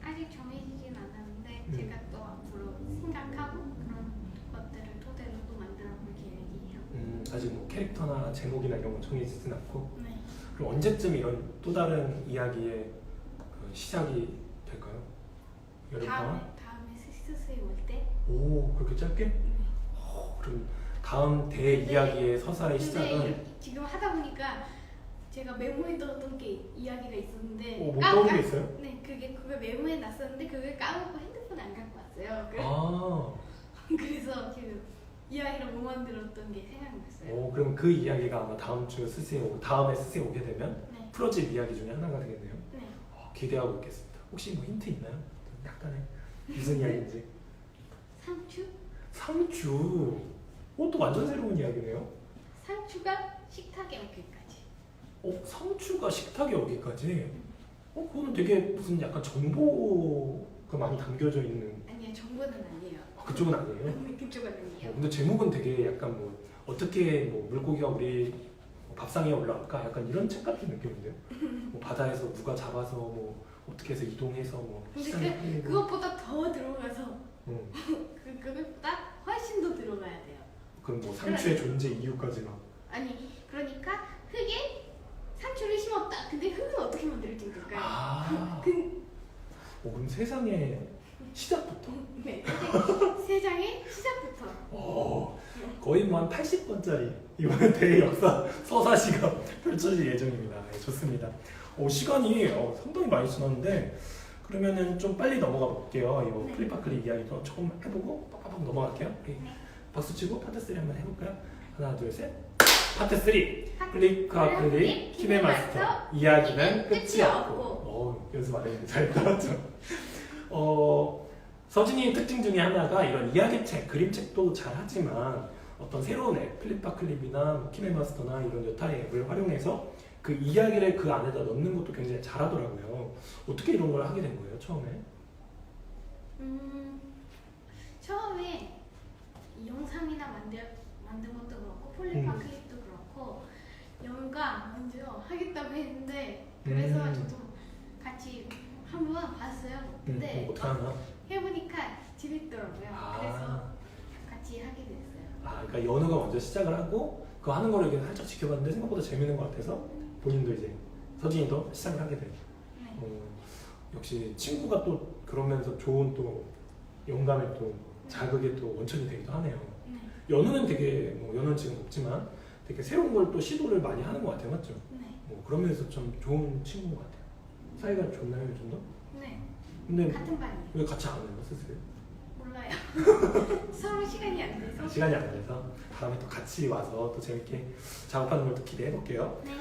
아직 정해지진 않았는데 제가 또 앞으로 생각하고 그런 것들을 토대로 또 만들어 볼 계획이에요. 아직 뭐 캐릭터나 제목이나 이런 건 정해지진 않고. 네. 그럼 언제쯤 이런 또 다른 이야기의 시작이 될까요? 여름방학? 다음에 스스에 올 때? 오, 그렇게 짧게? 네. 그럼 다음 대이야기의 서사의 시작은 근데 지금 하다 보니까 제가 메모에 넣었던 게 이야기가 있었는데 뭐 떠오른 게 있어요? 네, 그걸 메모에 놨었는데 그걸 까먹고 핸드폰 안 갖고 왔어요. 아, 그래서 지금 이야기를 못 만들었던 게 생각났어요. 오, 그럼 그 이야기가 아마 다음에 스스에 오게 되면 네. 풀어질 이야기 중에 하나가 되겠네요. 네. 기대하고 있겠습니다. 혹시 뭐 힌트 있나요? 약간의 무슨 이야기인지. 상추? 상추. 또 완전 새로운 이야기네요. 상추가 식탁에 오기까지. 상추가 식탁에 오기까지. 그거는 되게 무슨 약간 정보가 많이 담겨져 있는. 아니요, 정보는 아니에요. 그쪽은 아니에요. 그쪽은 아니에요. 근데 제목은 되게 약간 뭐 어떻게 뭐 물고기가 우리 밥상에 올라갈까 약간 이런 책 같은 느낌인데요. 뭐 바다에서 누가 잡아서 뭐 어떻게 해서 이동해서 뭐 시장에 근데 팔리고. 그것보다 더 들어가서 응. 그것보다 훨씬 더 들어가야 돼요. 그럼 뭐 상추의 존재 이유까지 막. 아니, 그러니까 흙에 상추를 심었다. 근데 흙은 어떻게 만들어진 걸까요? 아. 그럼 세상의 시작부터. 네, 세상의 시작부터. 거의 뭐 한 80번짜리 이번에 대역사 서사시가 펼쳐질 예정입니다. 네, 좋습니다. 시간이 상당히 많이 지났는데 그러면은 좀 빨리 넘어가 볼게요. 이 네. 플립파클립 이야기도 조금 해보고 빡빡 넘어갈게요. 우리 네. 박수 치고 파트 3 한번 해볼까요? 하나 둘 셋. 파트 3 플립파클립 키네 마스터 이야기는 끝이 없고. 연습 안 했는데 잘 따랐죠. 서진이의 특징 중에 하나가 이런 이야기책, 그림책도 잘 하지만 어떤 새로운 앱, 플립파클립이나 키네마스터나 이런 여타의 앱을 활용해서 그 이야기를 그 안에다 넣는 것도 굉장히 잘하더라고요. 어떻게 이런 걸 하게 된 거예요, 처음에? 처음에 이 영상이나 만든 것도 그렇고 플립파클립도 그렇고 영가 먼저 하겠다고 했는데 그래서 저도 같이 한번 봤어요. 근데 어떻게 하나? 해보니까 재밌더라고요. 아. 그래서 같이 하게 됐어요. 그러니까 연우가 먼저 시작을 하고 그거 하는 거를 이렇게 살짝 지켜봤는데 생각보다 재밌는 것 같아서 본인도 이제 서진이도 시작을 하게 돼요. 네. 역시 친구가 또 그러면서 좋은 또 영감에 또 자극에 또 원천이 되기도 하네요. 네. 연우는 되게 연우는 지금 없지만 되게 새로운 걸 또 시도를 많이 하는 것 같아요, 맞죠? 네. 그런 면에서 좀 좋은 친구인 것 같아요. 사이가 좋나요, 요즘도? 네. 근데 같은 반이에요. 왜 같이 안 해요, 스스로? 몰라요. 서로 시간이 안 돼서. 시간이 안 돼서 다음에 또 같이 와서 또 재밌게 작업하는 걸 또 기대해 볼게요. 네.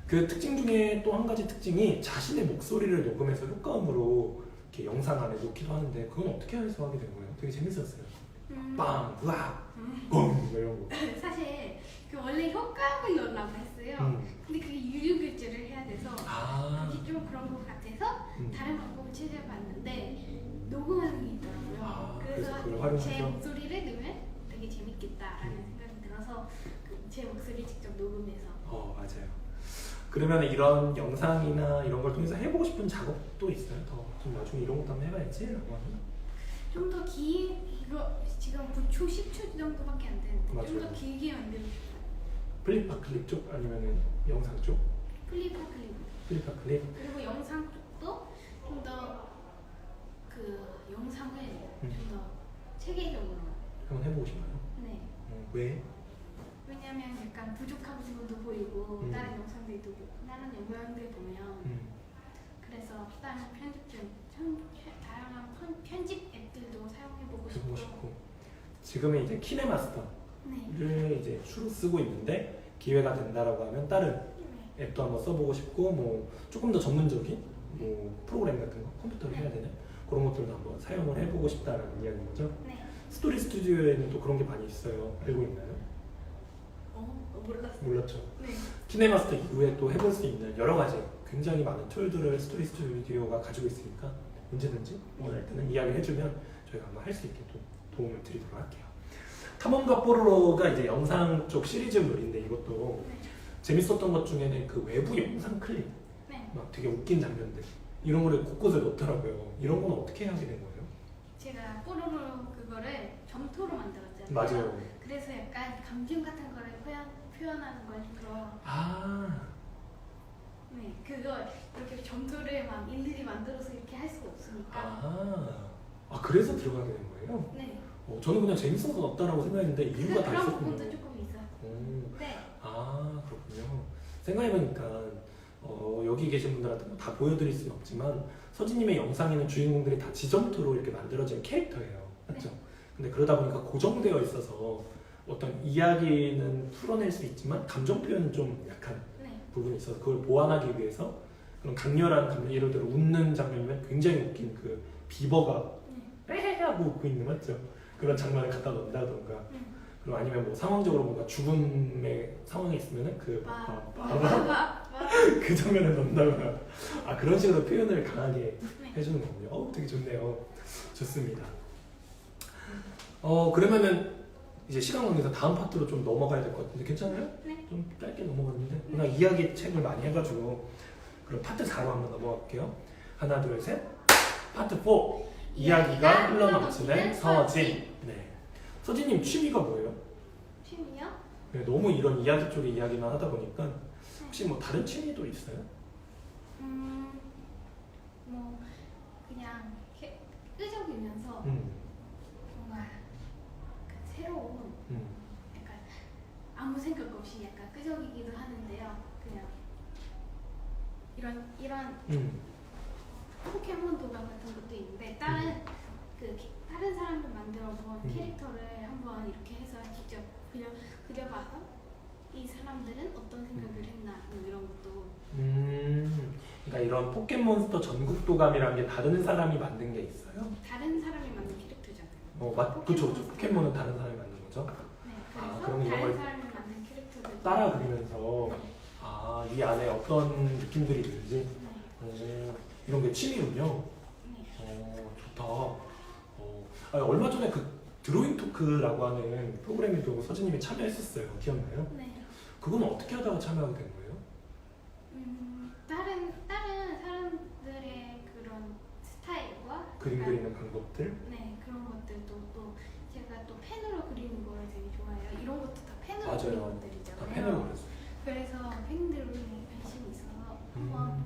그 특징 중에 또 한 가지 특징이 자신의 목소리를 녹음해서 효과음으로 이렇게 영상 안에 넣기도 하는데 그건 어떻게 해서 하게 된 거예요? 되게 재밌었어요. 빵, 으악, 뻥 이런 거. 사실 그 원래 효과음을 넣으려고 했어요. 근데 그게 유료 결제를 해야 돼서 그게 좀 그런 것 같아서 다른 방법을 찾아봤는데 녹음하는 게 있더라고요. 그래서 그걸 그래서 활용해서? 제 목소리를 넣으면 되게 재밌겠다라는 생각이 들어서 제 목소리 직접 녹음해서. 맞아요. 그러면 이런 영상이나 이런 걸 통해서 해보고 싶은 작업도 있어요? 더 좀 나중에 이런 것도 한번 해봐야지 라고 하는? 좀 더 이거 지금 9초, 10초 정도밖에 안 되는데 좀 더 맞아요. 길게 만들고 싶어요. 플립파클립 쪽 아니면은 영상 쪽? 플립파클립. 플립파클립? 그리고 영상 쪽도 좀 더 그 그 영상을 음. 좀 더 체계적으로. 한번 해보고 싶나요? 네. 왜? 왜냐면 약간 부족한 부분도 보이고 다른 영상들도 다른 영상들 보면 그래서 다른 다양한 편집 앱들도 사용해보고 해보고 싶고. 싶고 지금은 이제 키네마스터를 네. 이제 주로 쓰고 있는데 기회가 된다라고 하면 다른 네. 앱도 한번 써보고 싶고 뭐 조금 더 전문적인 뭐 프로그램 같은 거 컴퓨터로 해야 되는 그런 것들도 한번 사용을 해보고 싶다라는 이야기인 거죠. 네. 스토리 스튜디오에는 또 그런 게 많이 있어요. 알고 있나요? 몰랐어요. 몰랐죠. 네. 키네마스터 이후에 또 해볼 수 있는 여러 가지 굉장히 많은 툴들을 스토리 스튜디오가 가지고 있으니까 언제든지 원할 때는 이야기를 해주면 저희가 한번 할 수 있게 또 도움을 드리도록 할게요. 탐험가 뽀로로가 이제 영상 쪽 시리즈물인데 이것도 네. 재밌었던 것 중에는 그 외부 영상 클립 네. 막 되게 웃긴 장면들 이런 거를 곳곳에 넣더라고요. 이런 건 어떻게 하게 된 거예요? 제가 뽀로로 그거를 점토로 만들었잖아요. 맞아요. 그래서 약간 감정 같은 거를 표현하는 걸 좀 더. 아, 네. 그걸 이렇게 점토를 막 일일이 만들어서 이렇게 할 수가 없으니까. 그래서 들어가게 된 거예요? 네. 저는 그냥 재밌어서 넣었다라고 생각했는데 이유가 다 그런 있었군요. 부분도 조금 있어요. 네. 그렇군요. 생각해보니까 여기 계신 분들한테 다 보여드릴 수는 없지만 서진님의 영상에는 주인공들이 다 지점토로 이렇게 만들어진 캐릭터예요. 맞죠? 근데 그러다 보니까 고정되어 있어서 어떤 이야기는 풀어낼 수 있지만 감정 표현은 좀 약한 네. 부분이 있어서 그걸 보완하기 위해서 그런 강렬한 감정, 예를 들어 웃는 장면이면 굉장히 웃긴 그 비버가 빼 하고 웃고 있는 맞죠? 그런 장면을 갖다 넣는다던가 그리고 아니면 뭐 상황적으로 뭔가 죽음의 상황이 있으면은 그 그 장면을 넣는다거나 그런 식으로 표현을 강하게 해주는 거군요. 되게 좋네요. 좋습니다. 그러면은 이제 시간 관계상 다음 파트로 좀 넘어가야 될 것 같은데 괜찮아요? 네. 좀 짧게 넘어갔는데 그냥 이야기 책을 많이 해가지고 그럼 파트 4로 한번 넘어갈게요. 하나 둘 셋. 파트 4 이야기가 흘러넘치는 서진. 네. 서진님 취미가 뭐예요? 취미요? 네, 너무 이런 이야기 쪽의 이야기만 하다 보니까 혹시 뭐 다른 취미도 있어요? 뭐 그냥 이렇게 끄적이면서 뭔가 그 새로운 약간 아무 생각 없이 약간 끄적이기도 하는데요. 그냥 이런 포켓몬 도감 같은 것도 있는데 다른 사람들 만들어 본 캐릭터를 한번 이렇게 해서 직접 그려봐서 이 사람들은 어떤 생각을 했나 뭐 이런 것도. 그러니까 이런 포켓몬스터 전국도감이라는 게 다른 사람이 만든 게 있어요? 다른 사람이 만든 캐릭터잖아요. 그쵸. 포켓몬은 다른 사람이 만든 거죠? 네, 그래서 그럼 이런 다른 걸 사람이 만든 캐릭터들 따라 그리면서 이 안에 어떤 느낌들이 있는지 이런 게 취미군요. 좋다. 얼마 전에 그 드로잉 토크라고 하는 프로그램에도 서진님이 참여했었어요. 기억나요? 네. 그건 어떻게 하다가 참여하게 된 거예요? 다른 사람들의 그런 스타일과 그림 약간, 그리는 방법들? 네, 그런 것들도 또 제가 또 펜으로 그리는 걸 되게 좋아해요. 이런 것도 다 펜으로 맞아요. 그리는 다 것들이잖아요. 펜으로 그렸어요. 그래서 펜들에 관심이 있어서 한번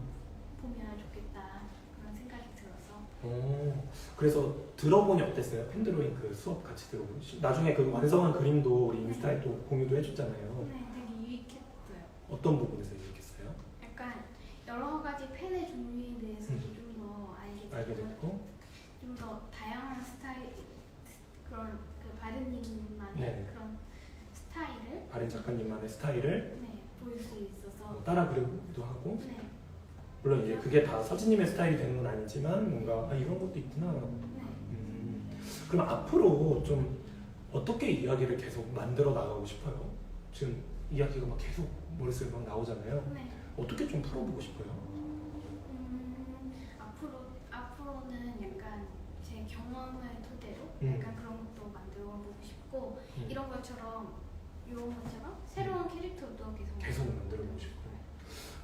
보면 좋겠다 그런 생각이 들어서. 그래서 들어보니 어땠어요? 펜드로잉 그 수업 같이 들어보니 나중에 그 완성한 그림도 우리 인스타에 또 공유도 해줬잖아요. 네, 되게 유익했어요. 어떤 부분에서 유익했어요? 약간 여러 가지 펜의 종류에 대해서도 좀 더 알게 됐고 좀 더 다양한 스타일 그런 그 바른님만의 네. 그런 스타일을 바른 작가님만의 스타일을 보일 수 있어서. 따라 그리기도 하고 네. 물론 이제 그게 다 서진님의 스타일이 되는 건 아니지만 뭔가 이런 것도 있구나. 네. 그럼 앞으로 좀 어떻게 이야기를 계속 만들어 나가고 싶어요? 지금 이야기가 막 계속 머릿속에 막 나오잖아요. 네. 어떻게 좀 풀어보고 싶어요? 앞으로는 약간 제 경험을 토대로 약간 그런 것도 만들어 보고 싶고 이런 것처럼 새로운 캐릭터도 계속 만들어 보고 싶고요.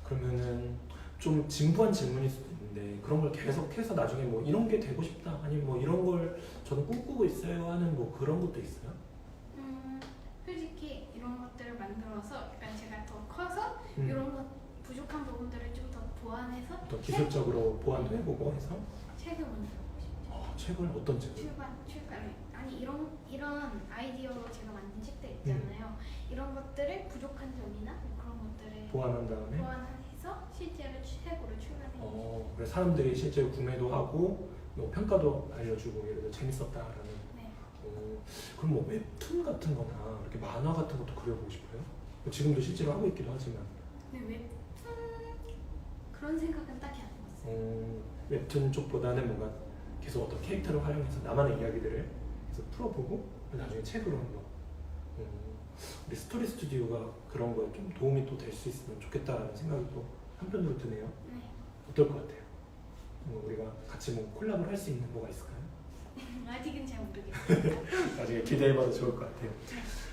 그러면은 좀 진부한 질문일 수도 있는데 그런 걸 계속해서 나중에 뭐 이런 게 되고 싶다 아니면 뭐 이런 걸 저는 꿈꾸고 있어요 하는 뭐 그런 것도 있어요? 솔직히 이런 것들을 만들어서 약간 제가 더 커서 이런 것 부족한 부분들을 좀 더 보완해서 또 기술적으로 보완도 해보고 해서 책을 만들고 싶죠. 책을 어떤 책을? 출간 아니 이런 아이디어로 제가 만든 책들 있잖아요. 이런 것들을 부족한 점이나 뭐 그런 것들을 보완한 다음에 보완해서 실제로 책으로 출간해요. 그래서 사람들이 실제로 구매도 하고 뭐 평가도 알려주고 예를 들어 재밌었다라는. 네. 그럼 뭐 웹툰 같은 거나 이렇게 만화 같은 것도 그려보고 싶어요? 지금도 실제로 하고 있기도 하지만. 네, 웹툰 그런 생각은 딱히 안 해봤어요. 웹툰 쪽보다는 뭔가 계속 어떤 캐릭터를 활용해서 나만의 이야기들을 계속 풀어보고 나중에 책으로 한번. 우리 스토리 스튜디오가 그런 거에 좀 도움이 또 될 수 있으면 좋겠다라는 생각이 또 한편으로 드네요. 네. 어떨 것 같아요? 우리가 같이 뭐 콜라보를 할 수 있는 뭐가 있을까요? 아직은 잘 모르겠어요. 나중에 기대해봐도 좋을 것 같아요.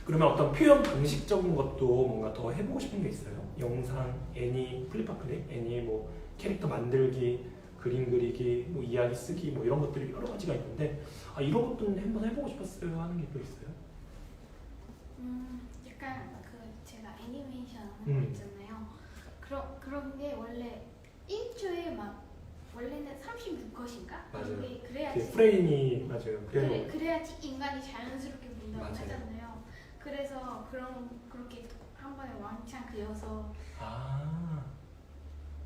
그러면 어떤 표현 방식적인 것도 뭔가 더 해보고 싶은 게 있어요? 영상, 애니, 플립파클립, 애니 뭐 캐릭터 만들기, 그림 그리기, 뭐 이야기 쓰기 뭐 이런 것들이 여러 가지가 있는데 이런 것도 한번 해보고 싶었어요 하는 게 또 있어요? 약간 제가 애니메이션 하는 거 있잖아요. 그런 게 원래 1초에 막 원래는 36컷인가? 맞아요. 그래야지 프레임이 맞아요. 그래야지 인간이 자연스럽게 본다고 맞아요. 하잖아요. 그래서 그렇게 한 번에 왕창 그려서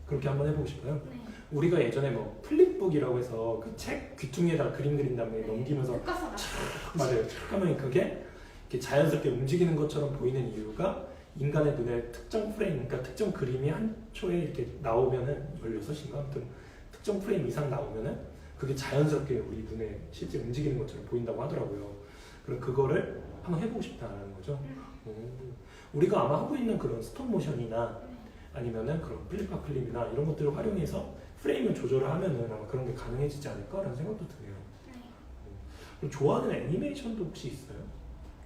그렇게 한번 해보고 싶어요. 네. 우리가 예전에 뭐 플립북이라고 해서 그 책 귀퉁이에다가 그림 그린 다음에 넘기면서 묶어서 맞아요. 하면 그게 이렇게 자연스럽게 움직이는 것처럼 보이는 이유가 인간의 눈에 특정 프레임, 그러니까 특정 그림이 한 초에 이렇게 나오면은 16인가 아무튼 특정 프레임 이상 나오면은 그게 자연스럽게 우리 눈에 실제 움직이는 것처럼 보인다고 하더라고요. 그럼 그거를 한번 해보고 싶다는 거죠. 우리가 아마 하고 있는 그런 스톱 모션이나 아니면은 그런 플립파클립이나 이런 것들을 활용해서 프레임을 조절을 하면은 아마 그런 게 가능해지지 않을까라는 생각도 드네요. 그럼 좋아하는 애니메이션도 혹시 있어요?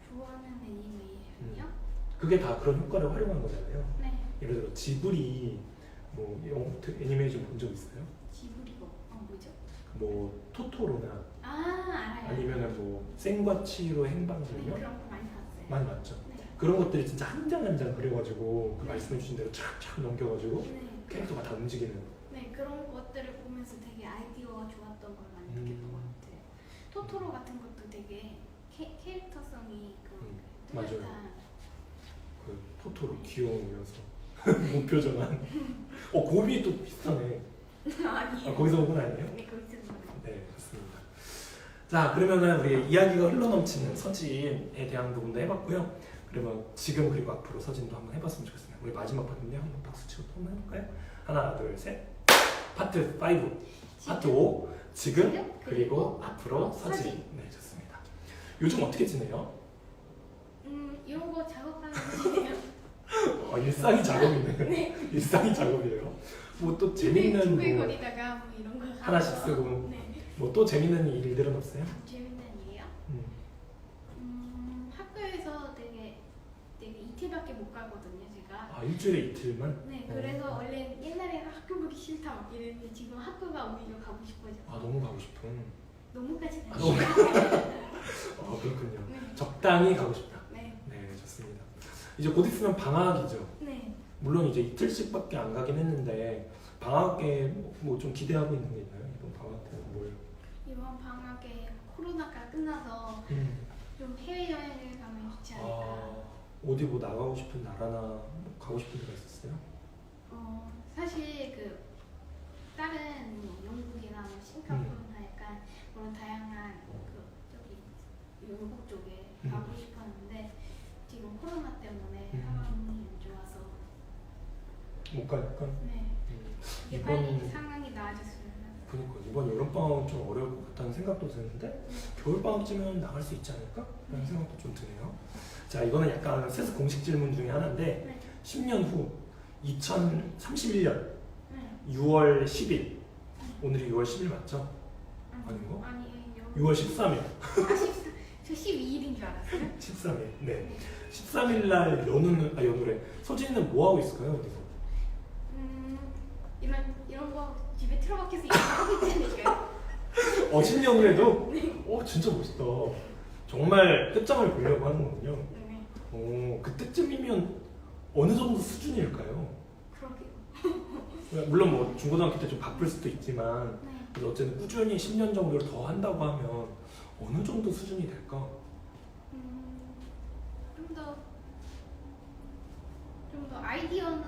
좋아하는 애니메이션이요? 그게 다 그런 효과를 활용한 거잖아요. 네. 예를 들어 지브리 뭐 애니메이션 본 적 있어요? 지브리가 뭐죠? 뭐 토토로나 알아요. 아니면은 뭐 생과 치히로 행방불명 그런 거 많이 봤어요. 많이 봤죠. 네. 그런 것들이 진짜 한 장 한 장 그려가지고 그 말씀해주신 대로 촥촥 넘겨가지고 네. 캐릭터가 다 움직이는. 네, 그런 것들을 보면서 되게 아이디어가 좋았던 걸 많이 느꼈던 것 같아요. 토토로 같은 것도 되게 캐릭터성이 맞아요. 뚜렷한. 그 토토로 귀여우면서 무표정한. 곰이 또 비슷하네. 아니에요. 거기서 온 건 아니에요? 네, 거기서 본 거예요. 네, 좋습니다. 자, 그러면은 우리 이야기가 흘러넘치는 서진에 대한 부분도 해봤고요. 그러면 지금 그리고 앞으로 서진도 한번 해봤으면 좋겠습니다. 우리 마지막 파트인데 한번 박수 치고 또 한번 해볼까요? 하나, 둘, 셋. 파트 5, 파트 5. 지금 그리고 앞으로 서진. 네, 좋습니다. 요즘 어떻게 지내요? 이런 거 작업하는 거예요. 일상이 작업이네. 네. 일상이 작업이에요. 뭐 또 재밌는 뭐 거리다가 뭐 이런 거 하나씩 쓰고. 네. 뭐 또 재밌는 일들은 없어요? 재밌는 일이요? 학교에서 되게 이틀밖에 못 가거든요, 제가. 일주일에 이틀만? 네, 그래서 원래 옛날에는 학교 보기 싫다 막 이랬는데 지금 학교가 오히려 가고 싶어져. 너무 가고 싶은. 너무까지는 너무. 아니에요. 그렇군요. 네. 적당히 가고 싶다. 네. 네, 좋습니다. 이제 곧 있으면 방학이죠. 네. 물론 이제 이틀씩밖에 안 가긴 했는데 방학에 뭐 좀 기대하고 있는 게 있나요? 이번 방학 때는 뭘? 이번 방학에 코로나가 끝나서 좀 해외여행을 가면 좋지 않을까. 어디 뭐 나가고 싶은 나라나 뭐 가고 싶은 데가 있었어요? 사실 다른 뭐 영국이나 뭐 싱가포르나 약간 그런 다양한 저기 영국 쪽에 가고 싶었는데 지금 코로나 때문에 상황이 안 좋아서 못 가니까. 네. 이게 빨리 상황이 나아졌으면. 그러니까 이번 여름방학은 좀 어려울 것 같다는 생각도 드는데 겨울방학쯤은 나갈 수 있지 않을까? 라는 생각도 좀 드네요. 자, 이거는 약간 세스 공식 질문 중에 하나인데 네. 10년 후 2031년 네. 6월 10일 오늘이 6월 10일 맞죠? 아닌가? 아니에요. 6월 13일 저 12일인 줄 알았어요. 13일 네 13일 날 연우래 서진이는 뭐 하고 있을까요? 어디서? 이런 거 집에 틀어박혀서 이렇게 하고 있지 않을까요? 신년후에도? 네. 진짜 멋있다. 정말 끝장을 보려고 하는 거군요. 네. 그때쯤이면 어느 정도 수준일까요? 그러게요. 물론 뭐 중고등학교 때 좀 바쁠 수도 있지만 네. 그래서 어쨌든 꾸준히 10년 정도를 더 한다고 하면 어느 정도 수준이 될까? 좀 더 아이디어는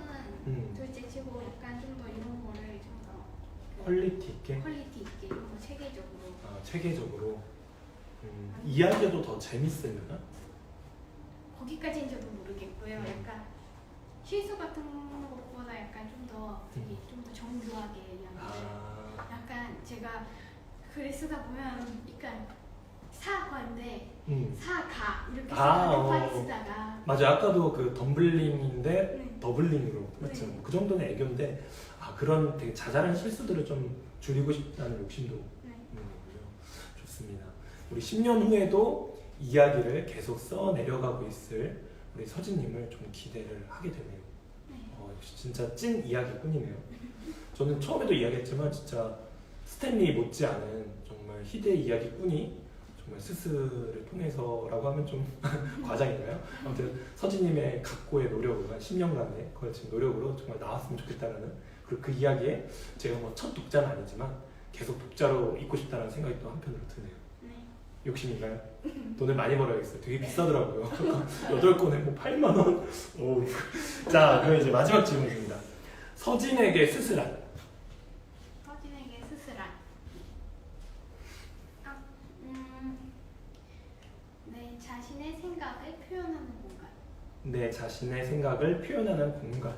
음. 둘째치고 약간 좀 더 이런 거를 좀 더 퀄리티 있게? 퀄리티 있게 좀 더 체계적으로. 아, 체계적으로. 이야기도 더 재밌으려나? 거기까지는 저도 모르겠고요. 약간 실수 같은 것보다 약간 좀 더 되게 좀 더 정교하게 이야기를. 아, 약간 제가 글을 쓰다 보면 약간 사과인데 사가 이렇게 급하게 쓰다가 맞아. 아까도 그 덤블링인데 네. 더블링으로 맞죠? 네. 그 정도는 애교인데 그런 되게 자잘한 실수들을 좀 줄이고 싶다는 욕심도 네. 있는 거고요. 좋습니다. 우리 10년 후에도 이야기를 계속 써 내려가고 있을 우리 서진님을 좀 기대를 하게 되네요. 네. 역시 진짜 찐 이야기꾼이네요. 저는 처음에도 이야기했지만 진짜 스탠리 못지않은 정말 희대 이야기꾼이 정말 스스를 통해서라고 하면 좀 과장인가요? 아무튼 서진님의 각고의 노력으로 한 10년간의 걸친 노력으로 정말 나왔으면 좋겠다라는 그리고 그 이야기에 제가 뭐 첫 독자는 아니지만 계속 독자로 있고 싶다는 생각이 또 한편으로 드네요. 네. 욕심인가요? 돈을 많이 벌어야겠어요. 되게 비싸더라고요. 8권에 뭐 8만 원? 오. 자, 그럼 이제 마지막 질문입니다. 서진에게 스스란? 서진에게 스스란. 내 자신의 생각을 표현하는 공간. 내 자신의 생각을 표현하는 공간.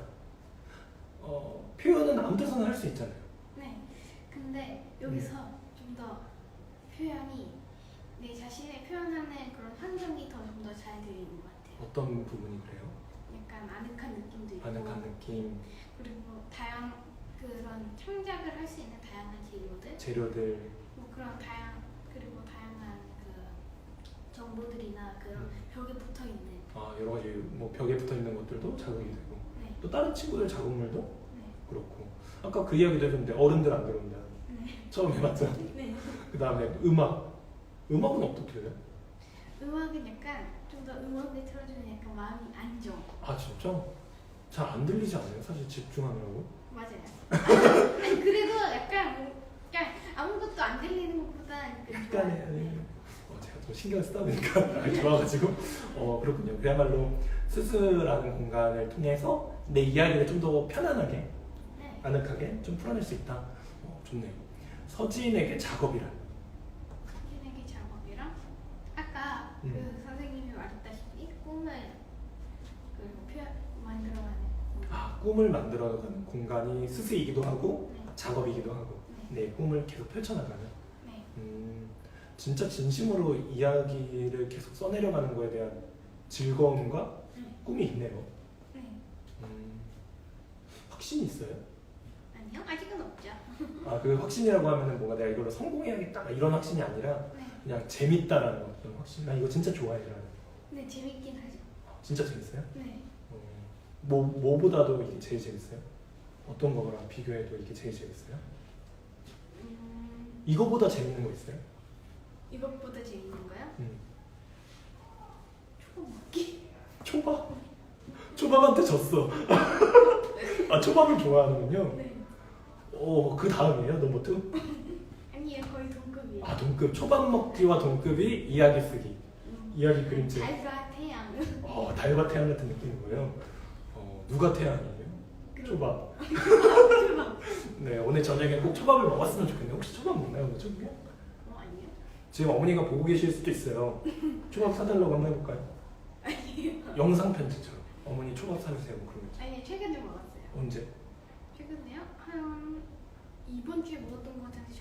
표현은 아무 데서나 할 수 있잖아요. 네. 근데 여기서 좀 더 표현이 내 자신을 표현하는 그런 환경이 더 좀 더 잘 되어 있는 것 같아요. 어떤 부분이 그래요? 약간 아늑한 느낌도 있고. 아늑한 느낌, 그리고 그런 창작을 할 수 있는 다양한 재료들. 재료들. 뭐 그런 그리고 다양한 그 정보들이나 그런 벽에 붙어 있는. 여러 가지 뭐 벽에 붙어 있는 것들도 자극이 되고 네. 또 다른 친구들 작업물도 네. 그렇고 아까 그 이야기도 해줬는데 어른들 안 들어온다. 네. 처음 해봤죠? 네. 그 다음에 음악은 어떻게 해요? 음악은 약간 좀 더 음악을 틀어주면 약간 마음이 안정. 아 진짜? 잘 안 들리지 않아요? 사실 집중하느라고? 맞아요. 아니 그래도 약간 아무것도 안 들리는 것보다 약간의 제가 좀 신경 쓰다 보니까 좋아가지고 그렇군요. 그야말로 스스라는 공간을 통해서 내 이야기를 좀 더 편안하게 네. 아늑하게 좀 풀어낼 수 있다. 좋네요. 서진에게 작업이란? 서진에게 작업이랑 아까 그 선생님이 말했다시피 꿈을 만들어가는 공간. 꿈을 만들어가는 공간이 스스이기도 하고 네. 작업이기도 하고 네. 내 꿈을 계속 펼쳐나가는. 네. 진짜 진심으로 이야기를 계속 써내려가는 거에 대한 즐거움과 네. 꿈이 있네요. 네. 확신이 있어요? 아니요, 아직은 없죠. 그 확신이라고 하면은 뭔가 내가 이걸로 성공해야겠다 이런 확신이 아니라 네. 그냥 재밌다라는 어떤 확신. 나 이거 진짜 좋아해라는. 네, 재밌긴 하죠. 진짜 재밌어요? 네. 뭐보다도 이게 제일 재밌어요? 어떤 거랑 비교해도 이게 제일 재밌어요? 이거보다 재밌는 거 있어요? 이것보다 재밌는 거요? 초밥 먹기. 초밥? 초밥한테 졌어. 초밥을 좋아하는군요. 네. 그 다음이에요? 넘버 2? 아니에요, 거의 동급이에요. 동급. 초밥 먹기와 동급이 이야기 쓰기. 이야기 그림책. 달과 태양. 달과 태양 같은 느낌인 거예요. 누가 태양이에요? 초밥. 초밥. 네, 오늘 저녁에 꼭 초밥을 먹었으면 좋겠네요. 혹시 초밥 먹나요, 오늘 저녁에? 아니요. 지금 어머니가 보고 계실 수도 있어요. 초밥 사달라고 한번 해볼까요? 아니요. 영상 편지처럼. 어머니 초밥 사주세요. 뭐 그런 거. 아니, 최근에 먹었어요. 언제? 최근에요? 한 이번 주에 먹었던 것 같은데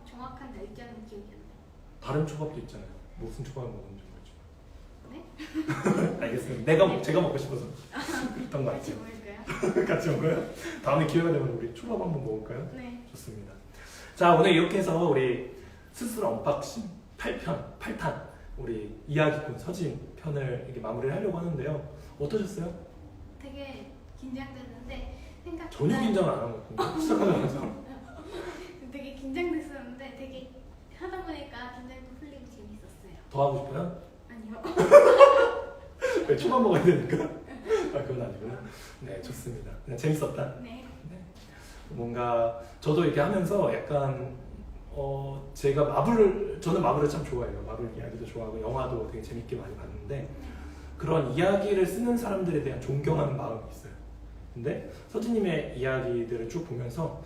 정확한 날짜는 기억이 안 나요. 다른 초밥도 있잖아요. 무슨 초밥을 먹었는지 모르죠. 네? 알겠습니다. 제가 먹고 싶어서 그랬던 거 같이 같아요. 먹을까요? 같이 먹어요? 다음에 기회가 되면 우리 초밥 한번 먹을까요? 네. 좋습니다. 자, 오늘 이렇게 해서 우리 스스로 언박싱 8탄 우리 이야기꾼 서진 편을 이렇게 마무리를 하려고 하는데요. 어떠셨어요? 되게 긴장됐는데 생각보다 전혀 긴장을 안 한 것 같은데 시작하자마자 되게 긴장됐었는데 되게 하다 보니까 긴장도 풀리고 재밌었어요. 더 하고 싶어요? 아니요. 왜 초밥 먹어야 되니까? 그건 아니구나. 네, 좋습니다. 그냥 재밌었다. 네. 뭔가 저도 이렇게 하면서 약간 제가 저는 마블을 참 좋아해요. 마블 이야기도 좋아하고 영화도 되게 재밌게 많이 봤는데 그런 이야기를 쓰는 사람들에 대한 존경하는 마음이 있어요. 근데 서진님의 이야기들을 쭉 보면서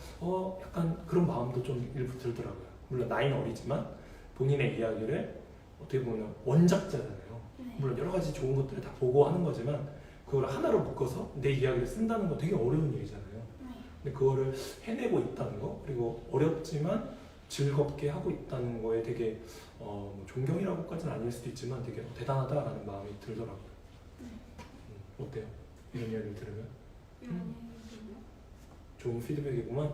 약간 그런 마음도 좀 일부 들더라고요. 물론 나이는 어리지만 본인의 이야기를 어떻게 보면 원작자잖아요. 네. 물론 여러 가지 좋은 것들을 다 보고 하는 거지만 그걸 하나로 묶어서 내 이야기를 쓴다는 건 되게 어려운 일이잖아요. 네. 근데 그거를 해내고 있다는 거, 그리고 어렵지만 즐겁게 하고 있다는 거에 되게 뭐 존경이라고까지는 아닐 수도 있지만 되게 대단하다라는 마음이 들더라고요. 어때요? 이런 이야기를 들으면? 좋은 피드백이구만.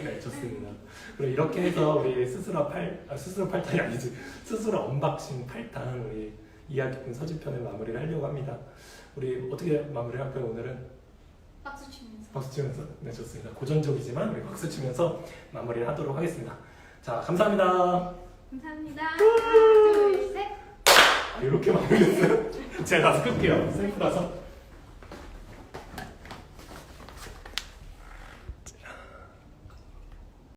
네, 좋습니다. 그럼 이렇게 해서 우리 스스로 8탄이 아니지, 스스로 언박싱 8탄 우리 이야기 깊은 서진편을 마무리를 하려고 합니다. 우리 어떻게 마무리를 할까요, 오늘은? 박수 치면서. 박수 치면서? 네, 좋습니다. 고전적이지만 우리 박수 치면서 마무리를 하도록 하겠습니다. 자, 감사합니다. 감사합니다. 하나, 둘, 셋. 이렇게 마무리했어요? 제가 가서 끌게요. 셀프라서.